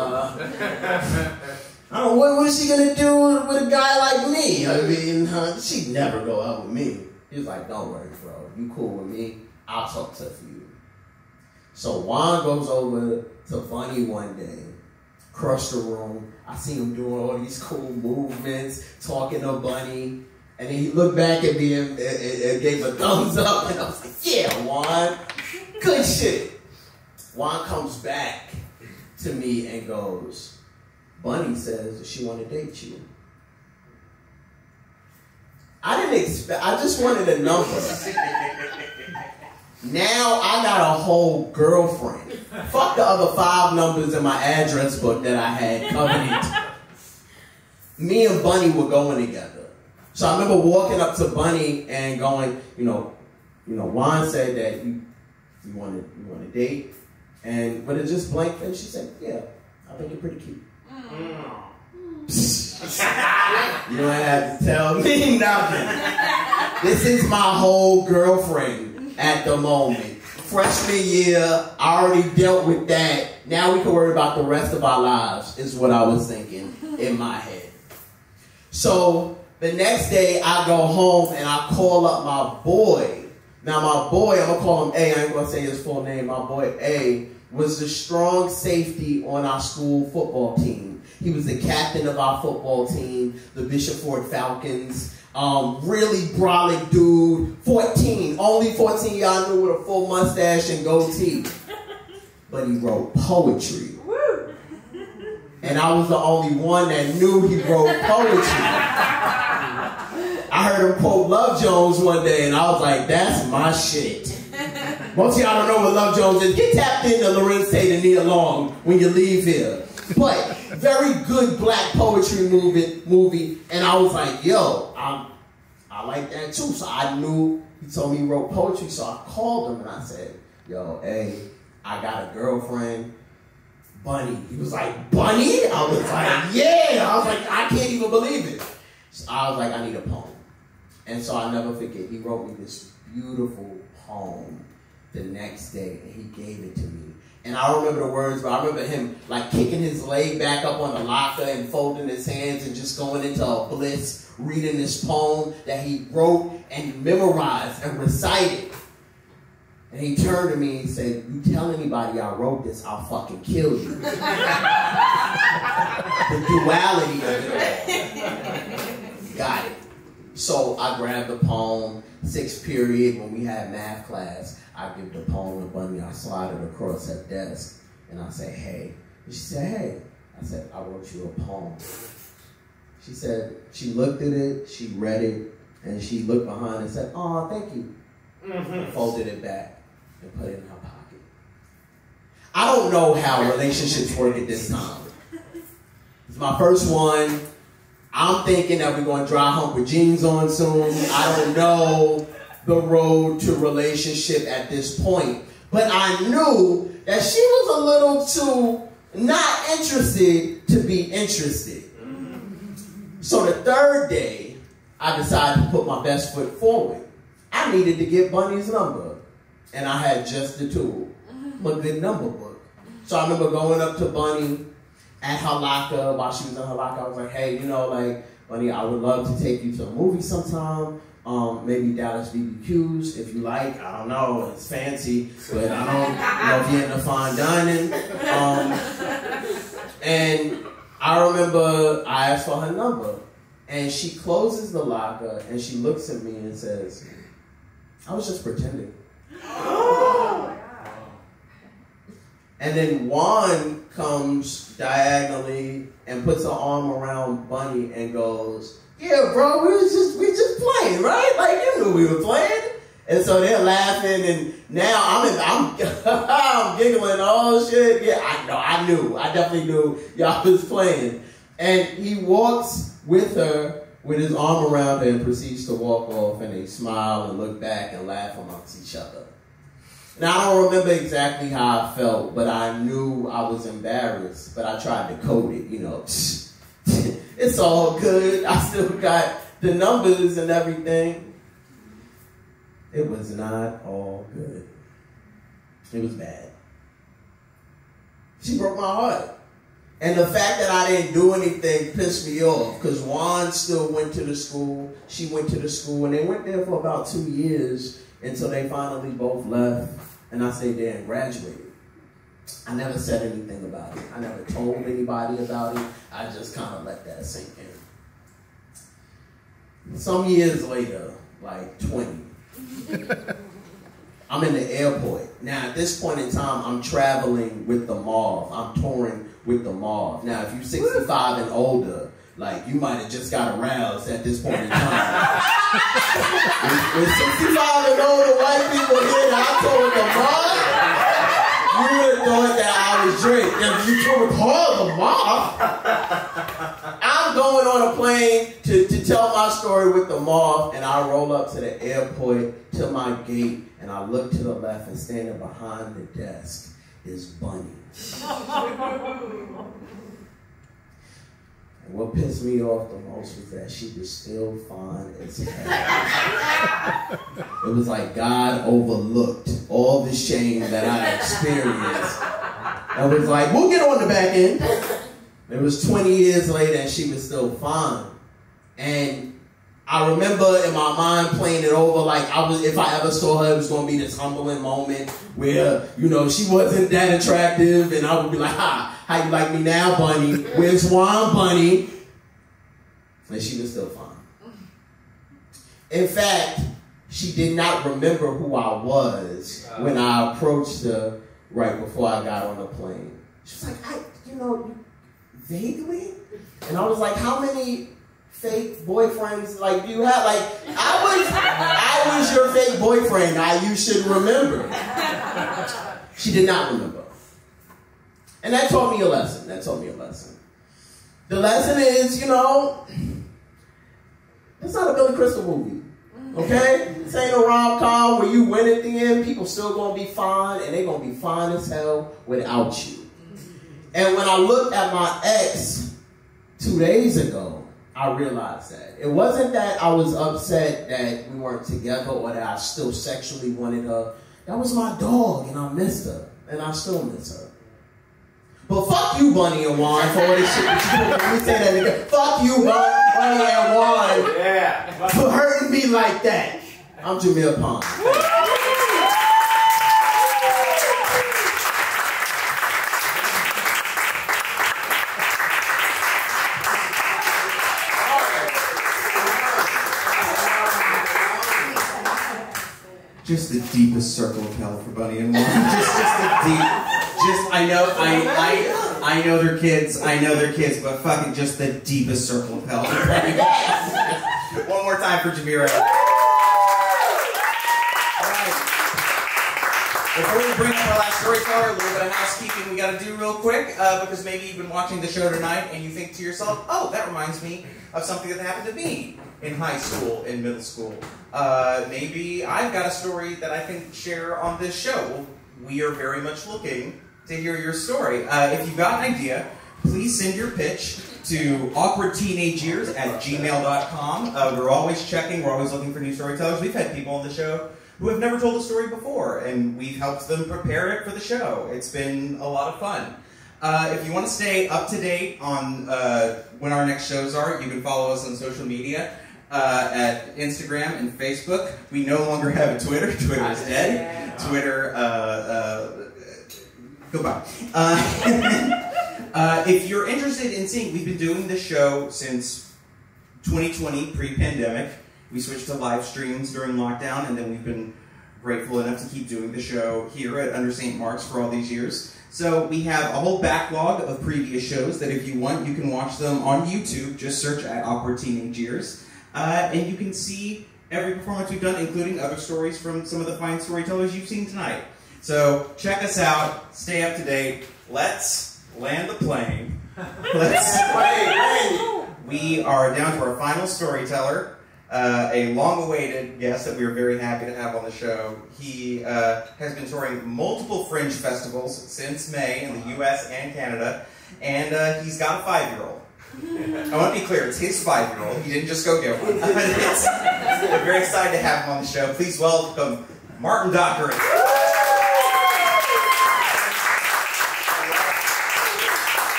I don't know, what is she gonna do with a guy like me? I mean, she'd never go out with me. He was like, don't worry, bro. You cool with me? I'll talk to her for you. So Juan goes over to Bunny one day, across the room. I see him doing all these cool movements, talking to Bunny. And then he looked back at me and gave a thumbs up. And I was like, yeah, Juan, good shit. Juan comes back to me and goes, Bunny says she want to date you. I didn't expect, I just wanted a number. Now I got a whole girlfriend. Fuck the other 5 numbers in my address book that I had coveted. Me and Bunny were going together. So I remember walking up to Bunny and going, you know, Juan said that you want to date, and with a just blank face, she said, yeah, I think you're pretty cute. You don't have to tell me nothing. This is my whole girlfriend at the moment. Freshman year, I already dealt with that. Now we can worry about the rest of our lives, is what I was thinking in my head. So the next day, I go home and I call up my boy. Now my boy, I'm going to call him A. I ain't going to say his full name. My boy A was the strong safety on our school football team. He was the captain of our football team, the Bishop Ford Falcons. Really brolic dude, 14, only 14 y'all knew with a full mustache and goatee. But he wrote poetry. And I was the only one that knew he wrote poetry. I heard him quote Love Jones one day and I was like, that's my shit. Most of y'all don't know what Love Jones is. Get tapped into Lorenz Tate and Nia Long when you leave here. But very good black poetry movie, and I was like, yo, I like that too. So I knew, he told me he wrote poetry, so I called him and I said, yo, hey, I got a girlfriend, Bunny. He was like, Bunny? I was like, yeah. I was like, I can't even believe it. So I was like, I need a poem. And so I'll never forget, he wrote me this beautiful poem the next day, and he gave it to me. And I don't remember the words, but I remember him like kicking his leg back up on the locker and folding his hands and just going into a bliss, reading this poem that he wrote and memorized and recited. And he turned to me and said, you tell anybody I wrote this, I'll fucking kill you. The duality of it all. Got it. So I grabbed the poem, 6th period, when we had math class. I give the poem to Bunny, I slide it across her desk, and I say, hey. And she said, hey. I said, I wrote you a poem. She said, she looked at it, she read it, and she looked behind and said, oh, thank you. And folded it back and put it in her pocket. I don't know how relationships work at this time. It's my first one. I'm thinking that we're going to dry hump with jeans on soon. I don't know the road to relationship at this point. But I knew that she was a little too not interested to be interested. So the 3rd day, I decided to put my best foot forward. I needed to get Bunny's number. And I had just the tool, my good number book. So I remember going up to Bunny at her locker, while she was in her locker. I was like, hey, you know, like, Bunny, I would love to take you to a movie sometime. Maybe Dallas BBQs, if you like. I don't know, it's fancy, but I don't know if you're into fine dining. And I remember I asked for her number, and she closes the locker, and she looks at me and says, I was just pretending. And then Juan comes diagonally and puts her arm around Bunny and goes, yeah, bro, we just playing, right? Like, you knew we were playing. And so they're laughing, and now I'm giggling, oh shit. Yeah, I knew. I definitely knew y'all was playing. And he walks with her with his arm around her and proceeds to walk off, and they smile and look back and laugh amongst each other. Now, I don't remember exactly how I felt, but I knew I was embarrassed, but I tried to code it, you know. It's all good. I still got the numbers and everything. It was not all good. It was bad. She broke my heart. And the fact that I didn't do anything pissed me off, because Juan still went to the school. She went to the school, and they went there for about 2 years until they finally both left, and I stayed there and graduated. I never said anything about it. I never told anybody about it. I just kind of let that sink in. Some years later, like 20, I'm in the airport. Now, at this point in time, I'm traveling with the Marv. I'm touring with the Marv. Now, if you're 65 and older, like, you might have just got aroused at this point in time. With 65 and older white people here, I toured the Marv. You would have thought that I was Drake. If you toured the Marv, I'm going on a plane to tell my story with the Marv, and I roll up to the airport, to my gate, and I look to the left, and standing behind the desk is Bunny. And what pissed me off the most was that she was still fine as hell. It was like God overlooked all the shame that I experienced. I was like, we'll get on the back end. It was 20 years later, and she was still fine. And I remember in my mind playing it over like if I ever saw her, it was going to be this humbling moment where, you know, she wasn't that attractive, and I would be like, how you like me now, Bunny? Where's Juan, Bunny? And she was still fine. In fact, she did not remember who I was when I approached her right before I got on the plane. She was like, vaguely? And I was like, how many fake boyfriends like do you have? Like, I was your fake boyfriend. You should remember. She did not remember. And that taught me a lesson. The lesson is, you know, it's not a Billy Crystal movie. Okay? This ain't a rom-com where you win at the end. People still gonna be fine, and they gonna be fine as hell without you. And when I looked at my ex 2 days ago, I realized that. It wasn't that I was upset that we weren't together or that I still sexually wanted her. That was my dog, and I missed her. And I still miss her. But fuck you, Bunny and Juan, for all this shit that you do. Let me say that again. Fuck you, Bunny and Juan, for hurting me like that. I'm Jameer Pond.
Just the deepest circle of hell for Bunny and Juan. I know they're kids, but fucking just the deepest circle of hell. One more time for Jameer. Alright. Before we bring up our last storyteller, a little bit of housekeeping we gotta do real quick, because maybe you've been watching the show tonight and you think to yourself, oh, that reminds me of something that happened to me in high school, in middle school. Maybe I've got a story that I can share on this show. We are very much looking to hear your story. If you've got an idea, please send your pitch to awkwardteenageyears@gmail.com. We're always checking, we're always looking for new storytellers. We've had people on the show who have never told a story before, and we've helped them prepare it for the show. It's been a lot of fun. If you want to stay up to date on when our next shows are, you can follow us on social media at Instagram and Facebook. We no longer have a Twitter. Twitter is dead. Twitter, goodbye. If you're interested in seeing, we've been doing this show since 2020, pre-pandemic. We switched to live streams during lockdown, and then we've been grateful enough to keep doing the show here at Under St. Mark's for all these years. So we have a whole backlog of previous shows that if you want, you can watch them on YouTube. Just search at Awkward Teenage Years. And you can see every performance we've done, including other stories from some of the fine storytellers you've seen tonight. So check us out, stay up to date. Let's land the plane. We are down to our final storyteller, a long-awaited guest that we are very happy to have on the show. He has been touring multiple Fringe festivals since May in the US and Canada, and he's got a 5-year-old. I want to be clear, it's his 5-year-old. He didn't just go get one. We're very excited to have him on the show. Please welcome Martin Dockery.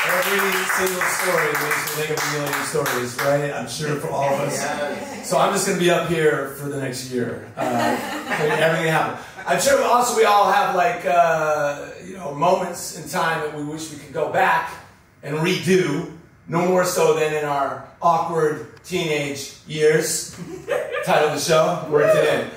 Every single story makes me think of a million stories, right? I'm sure for all of us. So I'm just going to be up here for the next year. Everything happened. I'm sure also we all have like, moments in time that we wish we could go back and redo. No more so than in our awkward teenage years. Title of the show, worked it in.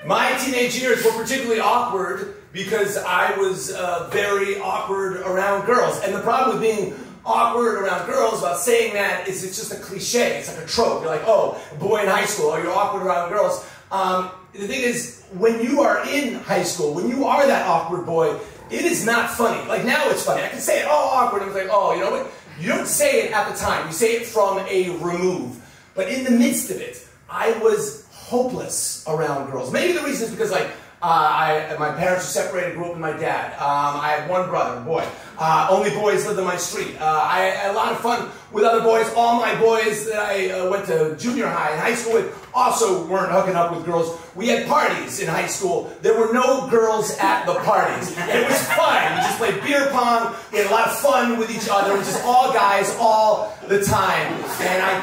My teenage years were particularly awkward because I was very awkward around girls. And the problem with being awkward around girls, about saying that, is it's just a cliche. It's like a trope. You're like, oh, a boy in high school, or you're awkward around girls. The thing is, when you are in high school, when you are that awkward boy, it is not funny. Like now it's funny. I can say it, oh, awkward. And I was like, oh, you know what? You don't say it at the time. You say it from a remove. But in the midst of it, I was hopeless around girls. Maybe the reason is because, like, my parents were separated, grew up with my dad. I had one brother, a boy. Only boys lived on my street. I had a lot of fun with other boys. All my boys that I went to junior high and high school with also weren't hooking up with girls. We had parties in high school. There were no girls at the parties. It was fun. We just played beer pong. We had a lot of fun with each other. It was just all guys all the time. And I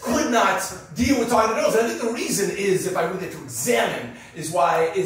could not deal with talking to girls. And I think the reason is, if I were to examine, is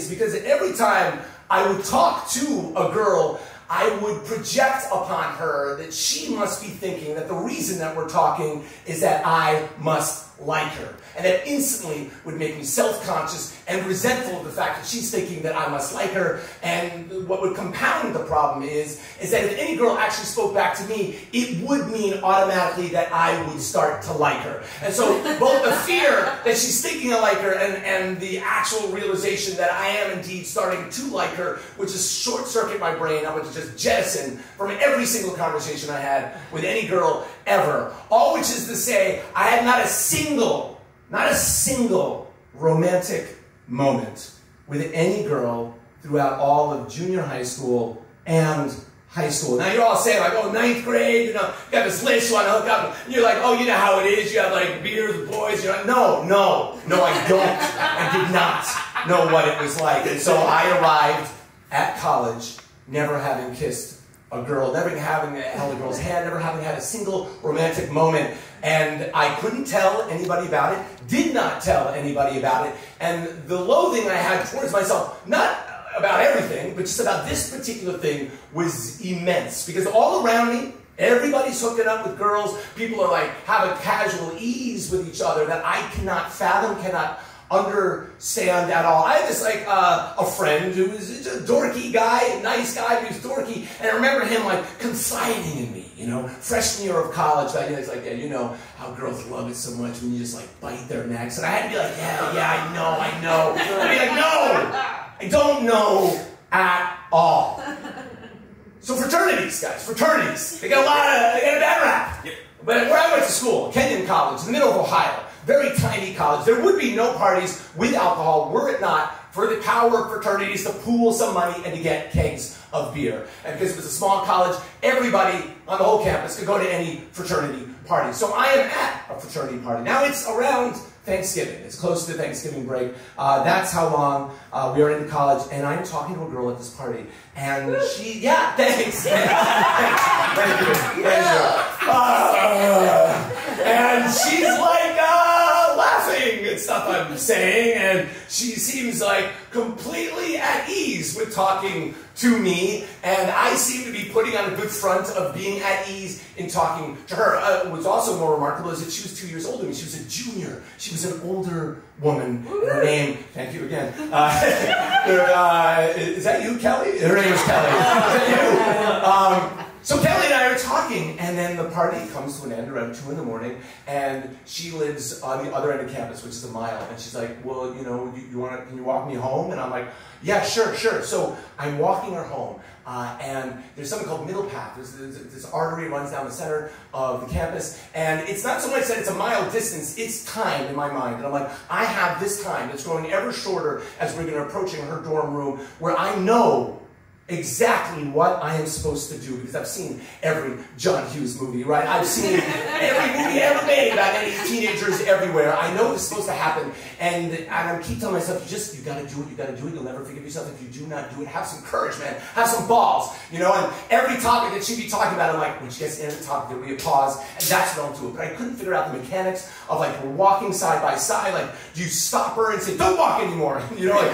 because every time I would talk to a girl, I would project upon her that she must be thinking that the reason that we're talking is that I must like her. And that instantly would make me self-conscious and resentful of the fact that she's thinking that I must like her. And what would compound the problem is that if any girl actually spoke back to me, it would mean automatically that I would start to like her. And so both the fear that she's thinking I like her and the actual realization that I am indeed starting to like her would just short-circuit my brain. I would just jettison from every single conversation I had with any girl ever. All which is to say, I had not a single romantic moment with any girl throughout all of junior high school and high school. Now you're all saying like, oh, 9th grade, you know, you got this list you want to hook up. And you're like, oh, you know how it is. You have like beers with boys. You're like, no, I don't. I did not know what it was like. And so I arrived at college never having kissed a girl, never having held a girl's hand, never having had a single romantic moment. And I couldn't tell anybody about it, did not tell anybody about it. And the loathing I had towards myself, not about everything, but just about this particular thing, was immense. Because all around me, everybody's hooking up with girls. People are like, have a casual ease with each other that I cannot fathom, cannot understand at all. I had this like a friend who was a dorky guy, a nice guy, but he was dorky, and I remember him like confiding in me, you know, freshman year of college. He's like, yeah, you know how girls love it so much when you just like bite their necks, and I had to be like, yeah, I know. I'd be like, no, I don't know at all. So fraternities, guys, fraternities, they got a bad rap. But where I went to school, Kenyon College, in the middle of Ohio, very tiny college. There would be no parties with alcohol were it not for the power of fraternities to pool some money and to get kegs of beer. And because it was a small college, everybody on the whole campus could go to any fraternity party. So I am at a fraternity party. Now it's around Thanksgiving. It's close to Thanksgiving break. That's how long we are in college. And I'm talking to a girl at this party. And she, yeah, thanks. Thank you. And she's like laughing at stuff I'm saying. And she seems like completely at ease with talking to me. And I seem to be putting on a good front of being at ease in talking to her. What's also more remarkable is that she was 2 years older than me. She was a junior. She was an older woman. Her name, thank you again. Is that you, Kelly? Her name was Kelly. Is that you? So Kelly and I are talking, and then the party comes to an end around 2 in the morning, and she lives on the other end of campus, which is a mile. And she's like, well, you know, can you walk me home? And I'm like, yeah, sure. So I'm walking her home. And there's something called Middle Path. There's this artery runs down the center of the campus. And it's not so much that it's a mile distance, it's time in my mind. And I'm like, I have this time that's growing ever shorter as we're approaching her dorm room, where I know exactly what I am supposed to do, because I've seen every John Hughes movie, right? I've seen every movie ever made about any teenagers everywhere. I know it's supposed to happen, and I keep telling myself, you gotta do it, you'll never forgive yourself if you do not do it. Have some courage, man. Have some balls, you know? And every topic that she'd be talking about, I'm like, when she gets into the topic, there'll be a pause, and that's when I'll do it. But I couldn't figure out the mechanics of like, we're walking side by side, like, do you stop her and say, don't walk anymore? You know, like,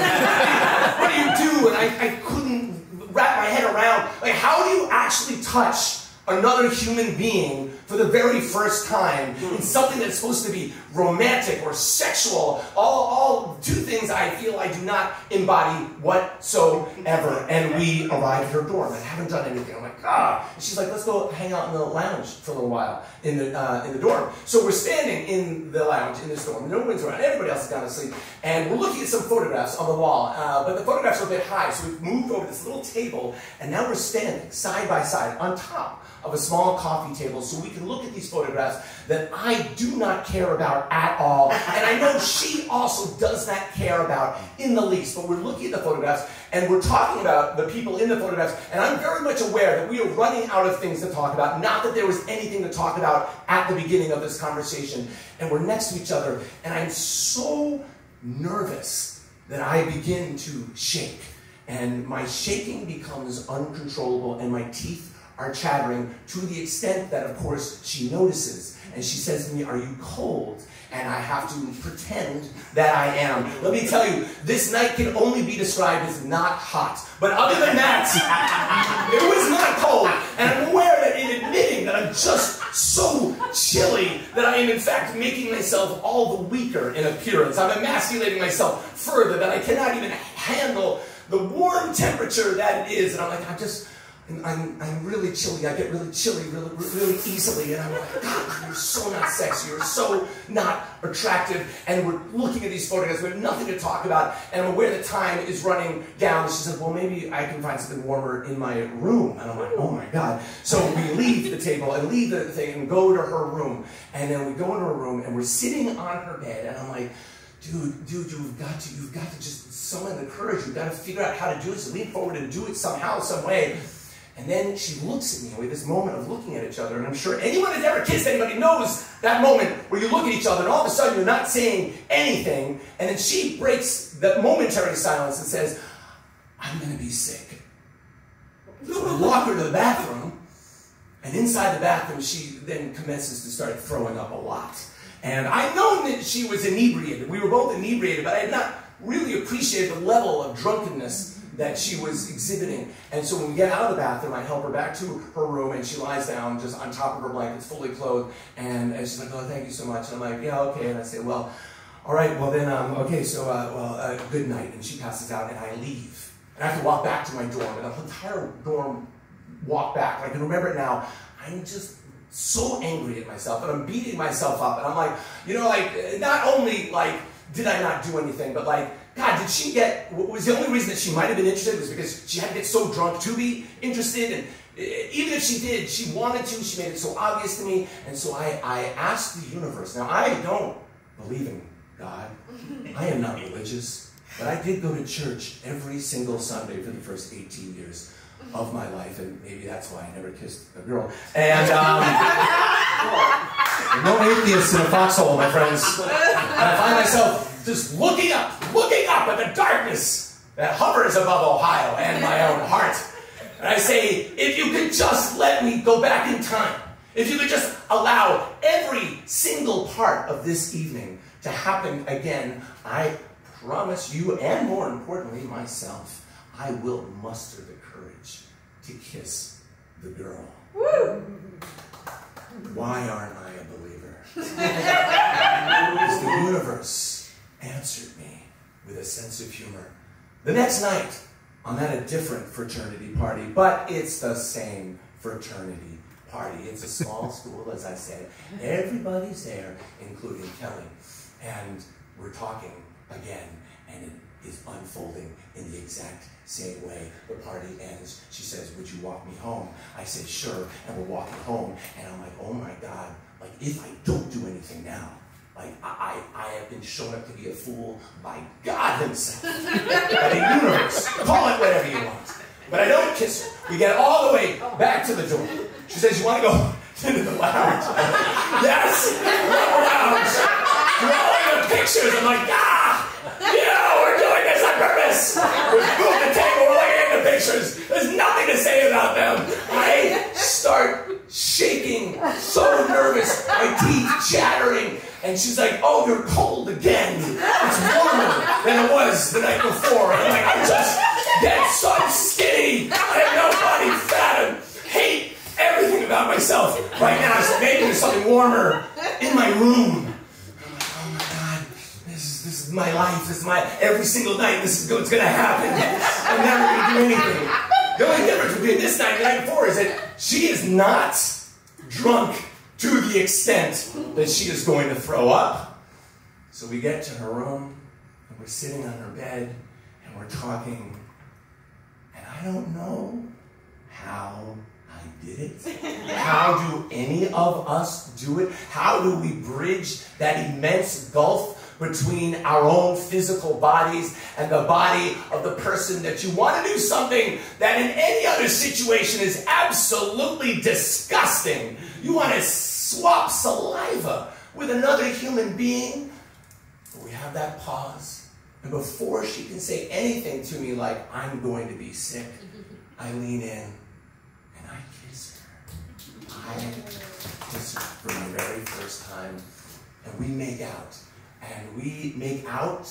what do you do? And I couldn't wrap my head around, like, how do you actually touch another human being for the very first time in something that's supposed to be romantic or sexual, all two things I feel I do not embody whatsoever. And we arrive at her dorm. I haven't done anything. I'm like, ah. And she's like, let's go hang out in the lounge for a little while in the dorm. So we're standing in the lounge in this dorm. No one's around. Everybody else is gone to sleep. And we're looking at some photographs on the wall. But the photographs are a bit high, so we've moved over this little table, and now we're standing side by side on top of a small coffee table so we can look at these photographs that I do not care about at all. And I know she also does not care about in the least. But we're looking at the photographs and we're talking about the people in the photographs. And I'm very much aware that we are running out of things to talk about. Not that there was anything to talk about at the beginning of this conversation. And we're next to each other. And I'm so nervous that I begin to shake. And my shaking becomes uncontrollable and my teeth are chattering to the extent that, of course, she notices. And she says to me, are you cold? And I have to pretend that I am. Let me tell you, this night can only be described as not hot. But other than that, it was not cold. And I'm aware that in admitting that I'm just so chilly that I am in fact making myself all the weaker in appearance. I'm emasculating myself further, that I cannot even handle the warm temperature that it is. And I'm like, I'm really chilly. I get really chilly really easily. And I'm like, God, you're so not sexy. You're so not attractive. And we're looking at these photographs. We have nothing to talk about. And I'm aware that time is running down. She said, well, maybe I can find something warmer in my room. And I'm like, oh my God. So we leave the table and leave the thing and go to her room. And then we go into her room and we're sitting on her bed. And I'm like, dude, you've got to just summon the courage. You've got to figure out how to do this. Lean forward and do it somehow, some way. And then she looks at me with this moment of looking at each other, and I'm sure anyone who's ever kissed anybody knows that moment where you look at each other and all of a sudden you're not saying anything, and then she breaks that momentary silence and says, I'm going to be sick. So I walk her to the bathroom, and inside the bathroom she then commences to start throwing up a lot. And I'd known that she was inebriated. We were both inebriated, but I had not really appreciated the level of drunkenness that she was exhibiting. And so when we get out of the bathroom, I help her back to her room, and she lies down just on top of her blankets, fully clothed, and she's like, oh, thank you so much. And I'm like, yeah, okay. And I say, well, all right, well then, okay, so, good night. And she passes out, and I leave. And I have to walk back to my dorm, and the entire dorm walk back. I can remember it now. I'm just so angry at myself, and I'm beating myself up, and I'm like, you know, like, not only, like, did I not do anything, but like, God, did she get, was the only reason that she might have been interested was because she had to get so drunk to be interested, and even if she did, she wanted to, she made it so obvious to me, and so I asked the universe. Now, I don't believe in God. I am not religious, but I did go to church every single Sunday for the first 18 years of my life, and maybe that's why I never kissed a girl. And no atheists in a foxhole, my friends. And I find myself just looking up at the darkness that hovers above Ohio and my own heart. And I say, if you could just let me go back in time, if you could just allow every single part of this evening to happen again, I promise you, and more importantly, myself, I will muster the courage to kiss the girl. Woo! Why aren't I a believer? Because the universe answered me with a sense of humor. The next night, I'm at a different fraternity party, but it's the same fraternity party. It's a small school, as I said. Everybody's there, including Kelly. And we're talking again, and it is unfolding in the exact same way. The party ends. She says, would you walk me home? I say, sure. And we're walking home, and I'm like, oh my God, like if I don't do anything now, like I have been shown up to be a fool by God himself, by the universe, call it whatever you want. But I don't kiss her. We get all the way back to the door. She says, you want to go into the lounge? Yes, lounge. Rolling the pictures. I'm like, we're doing this on purpose. We move the table, we're looking at the pictures. There's nothing to say about them. I start shaking, so nervous, my teeth chattering. And she's like, oh, you're cold again. It's warmer than it was the night before. And I'm like, I just get so skinny. I have no body fat and hate everything about myself right now. So maybe there's something warmer in my room. I'm like, oh my God, this is my life. This is my, every single night this is what's going to happen. I'm never going to do anything. The only difference between this night and the night before is that she is not drunk to the extent that she is going to throw up. So we get to her room, and we're sitting on her bed, and we're talking, and I don't know how I did it. How do any of us do it? How do we bridge that immense gulf between our own physical bodies and the body of the person that you want to do something that in any other situation is absolutely disgusting? You want to swap saliva with another human being? But we have that pause. And before she can say anything to me like, I'm going to be sick, I lean in and I kiss her. I kiss her for the very first time. And we make out. And we make out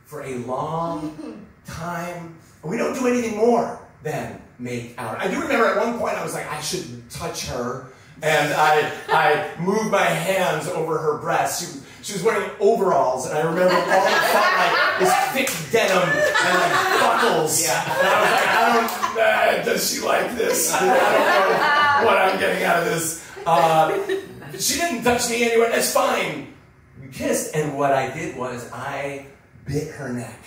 for a long time. We don't do anything more than make out. I do remember at one point I was like, I shouldn't touch her And I moved my hands over her breasts. She was wearing overalls, and I remember all it felt like this thick denim and like buckles. Yeah. And I was like, does she like this? I don't know what I'm getting out of this. She didn't touch me anywhere. That's fine. We kissed, and what I did was I bit her neck.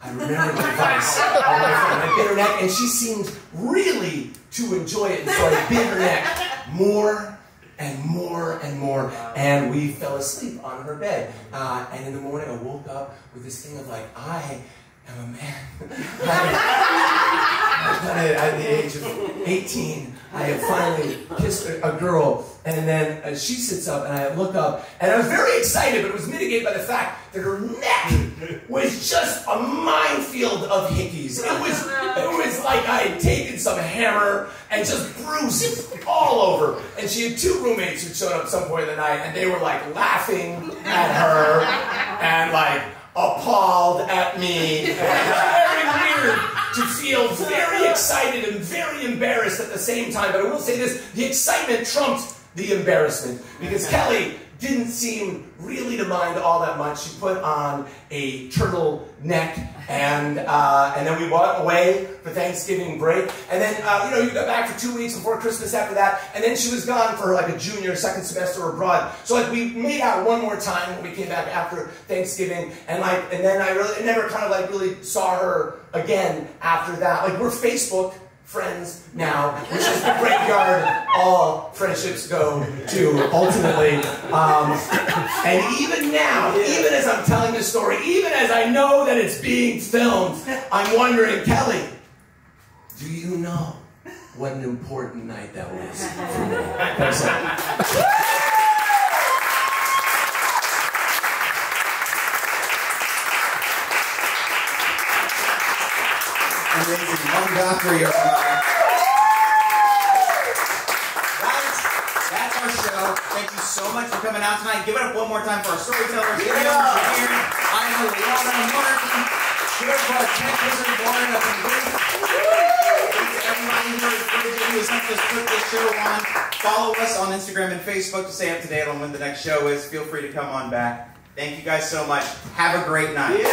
I remember the advice of my friend. I bit her neck, and she seemed really to enjoy it. And so I bit her neck more and more and more, and we fell asleep on her bed. And in the morning, I woke up with this thing of like, I am a man. At the age of 18, I had finally kissed a girl, and then she sits up, and I look up, and I was very excited, but it was mitigated by the fact that her neck was just a minefield of hickeys. It was like I had taken some hammer and just bruised it all over. And she had two roommates who showed up at some point in the night, and they were like laughing at her and like appalled at me. It was very weird to feel very excited and very embarrassed at the same time. But I will say this, the excitement trumped the embarrassment, because Kelly didn't seem really to mind all that much. She put on a turtleneck, and then we went away for Thanksgiving break. And then, you got back for 2 weeks before Christmas after that, and then she was gone for like a junior, second semester abroad. So like we made out one more time when we came back after Thanksgiving, and then I never kind of like really saw her again after that. Like we're Facebook friends now, which is the graveyard all friendships go to ultimately. And even now, even as I'm telling this story, even as I know that it's being filmed, I'm wondering, Kelly, do you know what an important night that was for me? Thanks a lot.
Amazing. Martin Dockery. That's our show. Thank you so much for coming out tonight. Give it up one more time for our storytellers. Jameer, Aida, Leona, Martin, here for our tech wizard, Warren up in Greece. Everybody who has helped us put this show on. Follow us on Instagram and Facebook to stay up to date on when the next show is. Feel free to come on back. Thank you guys so much. Have a great night.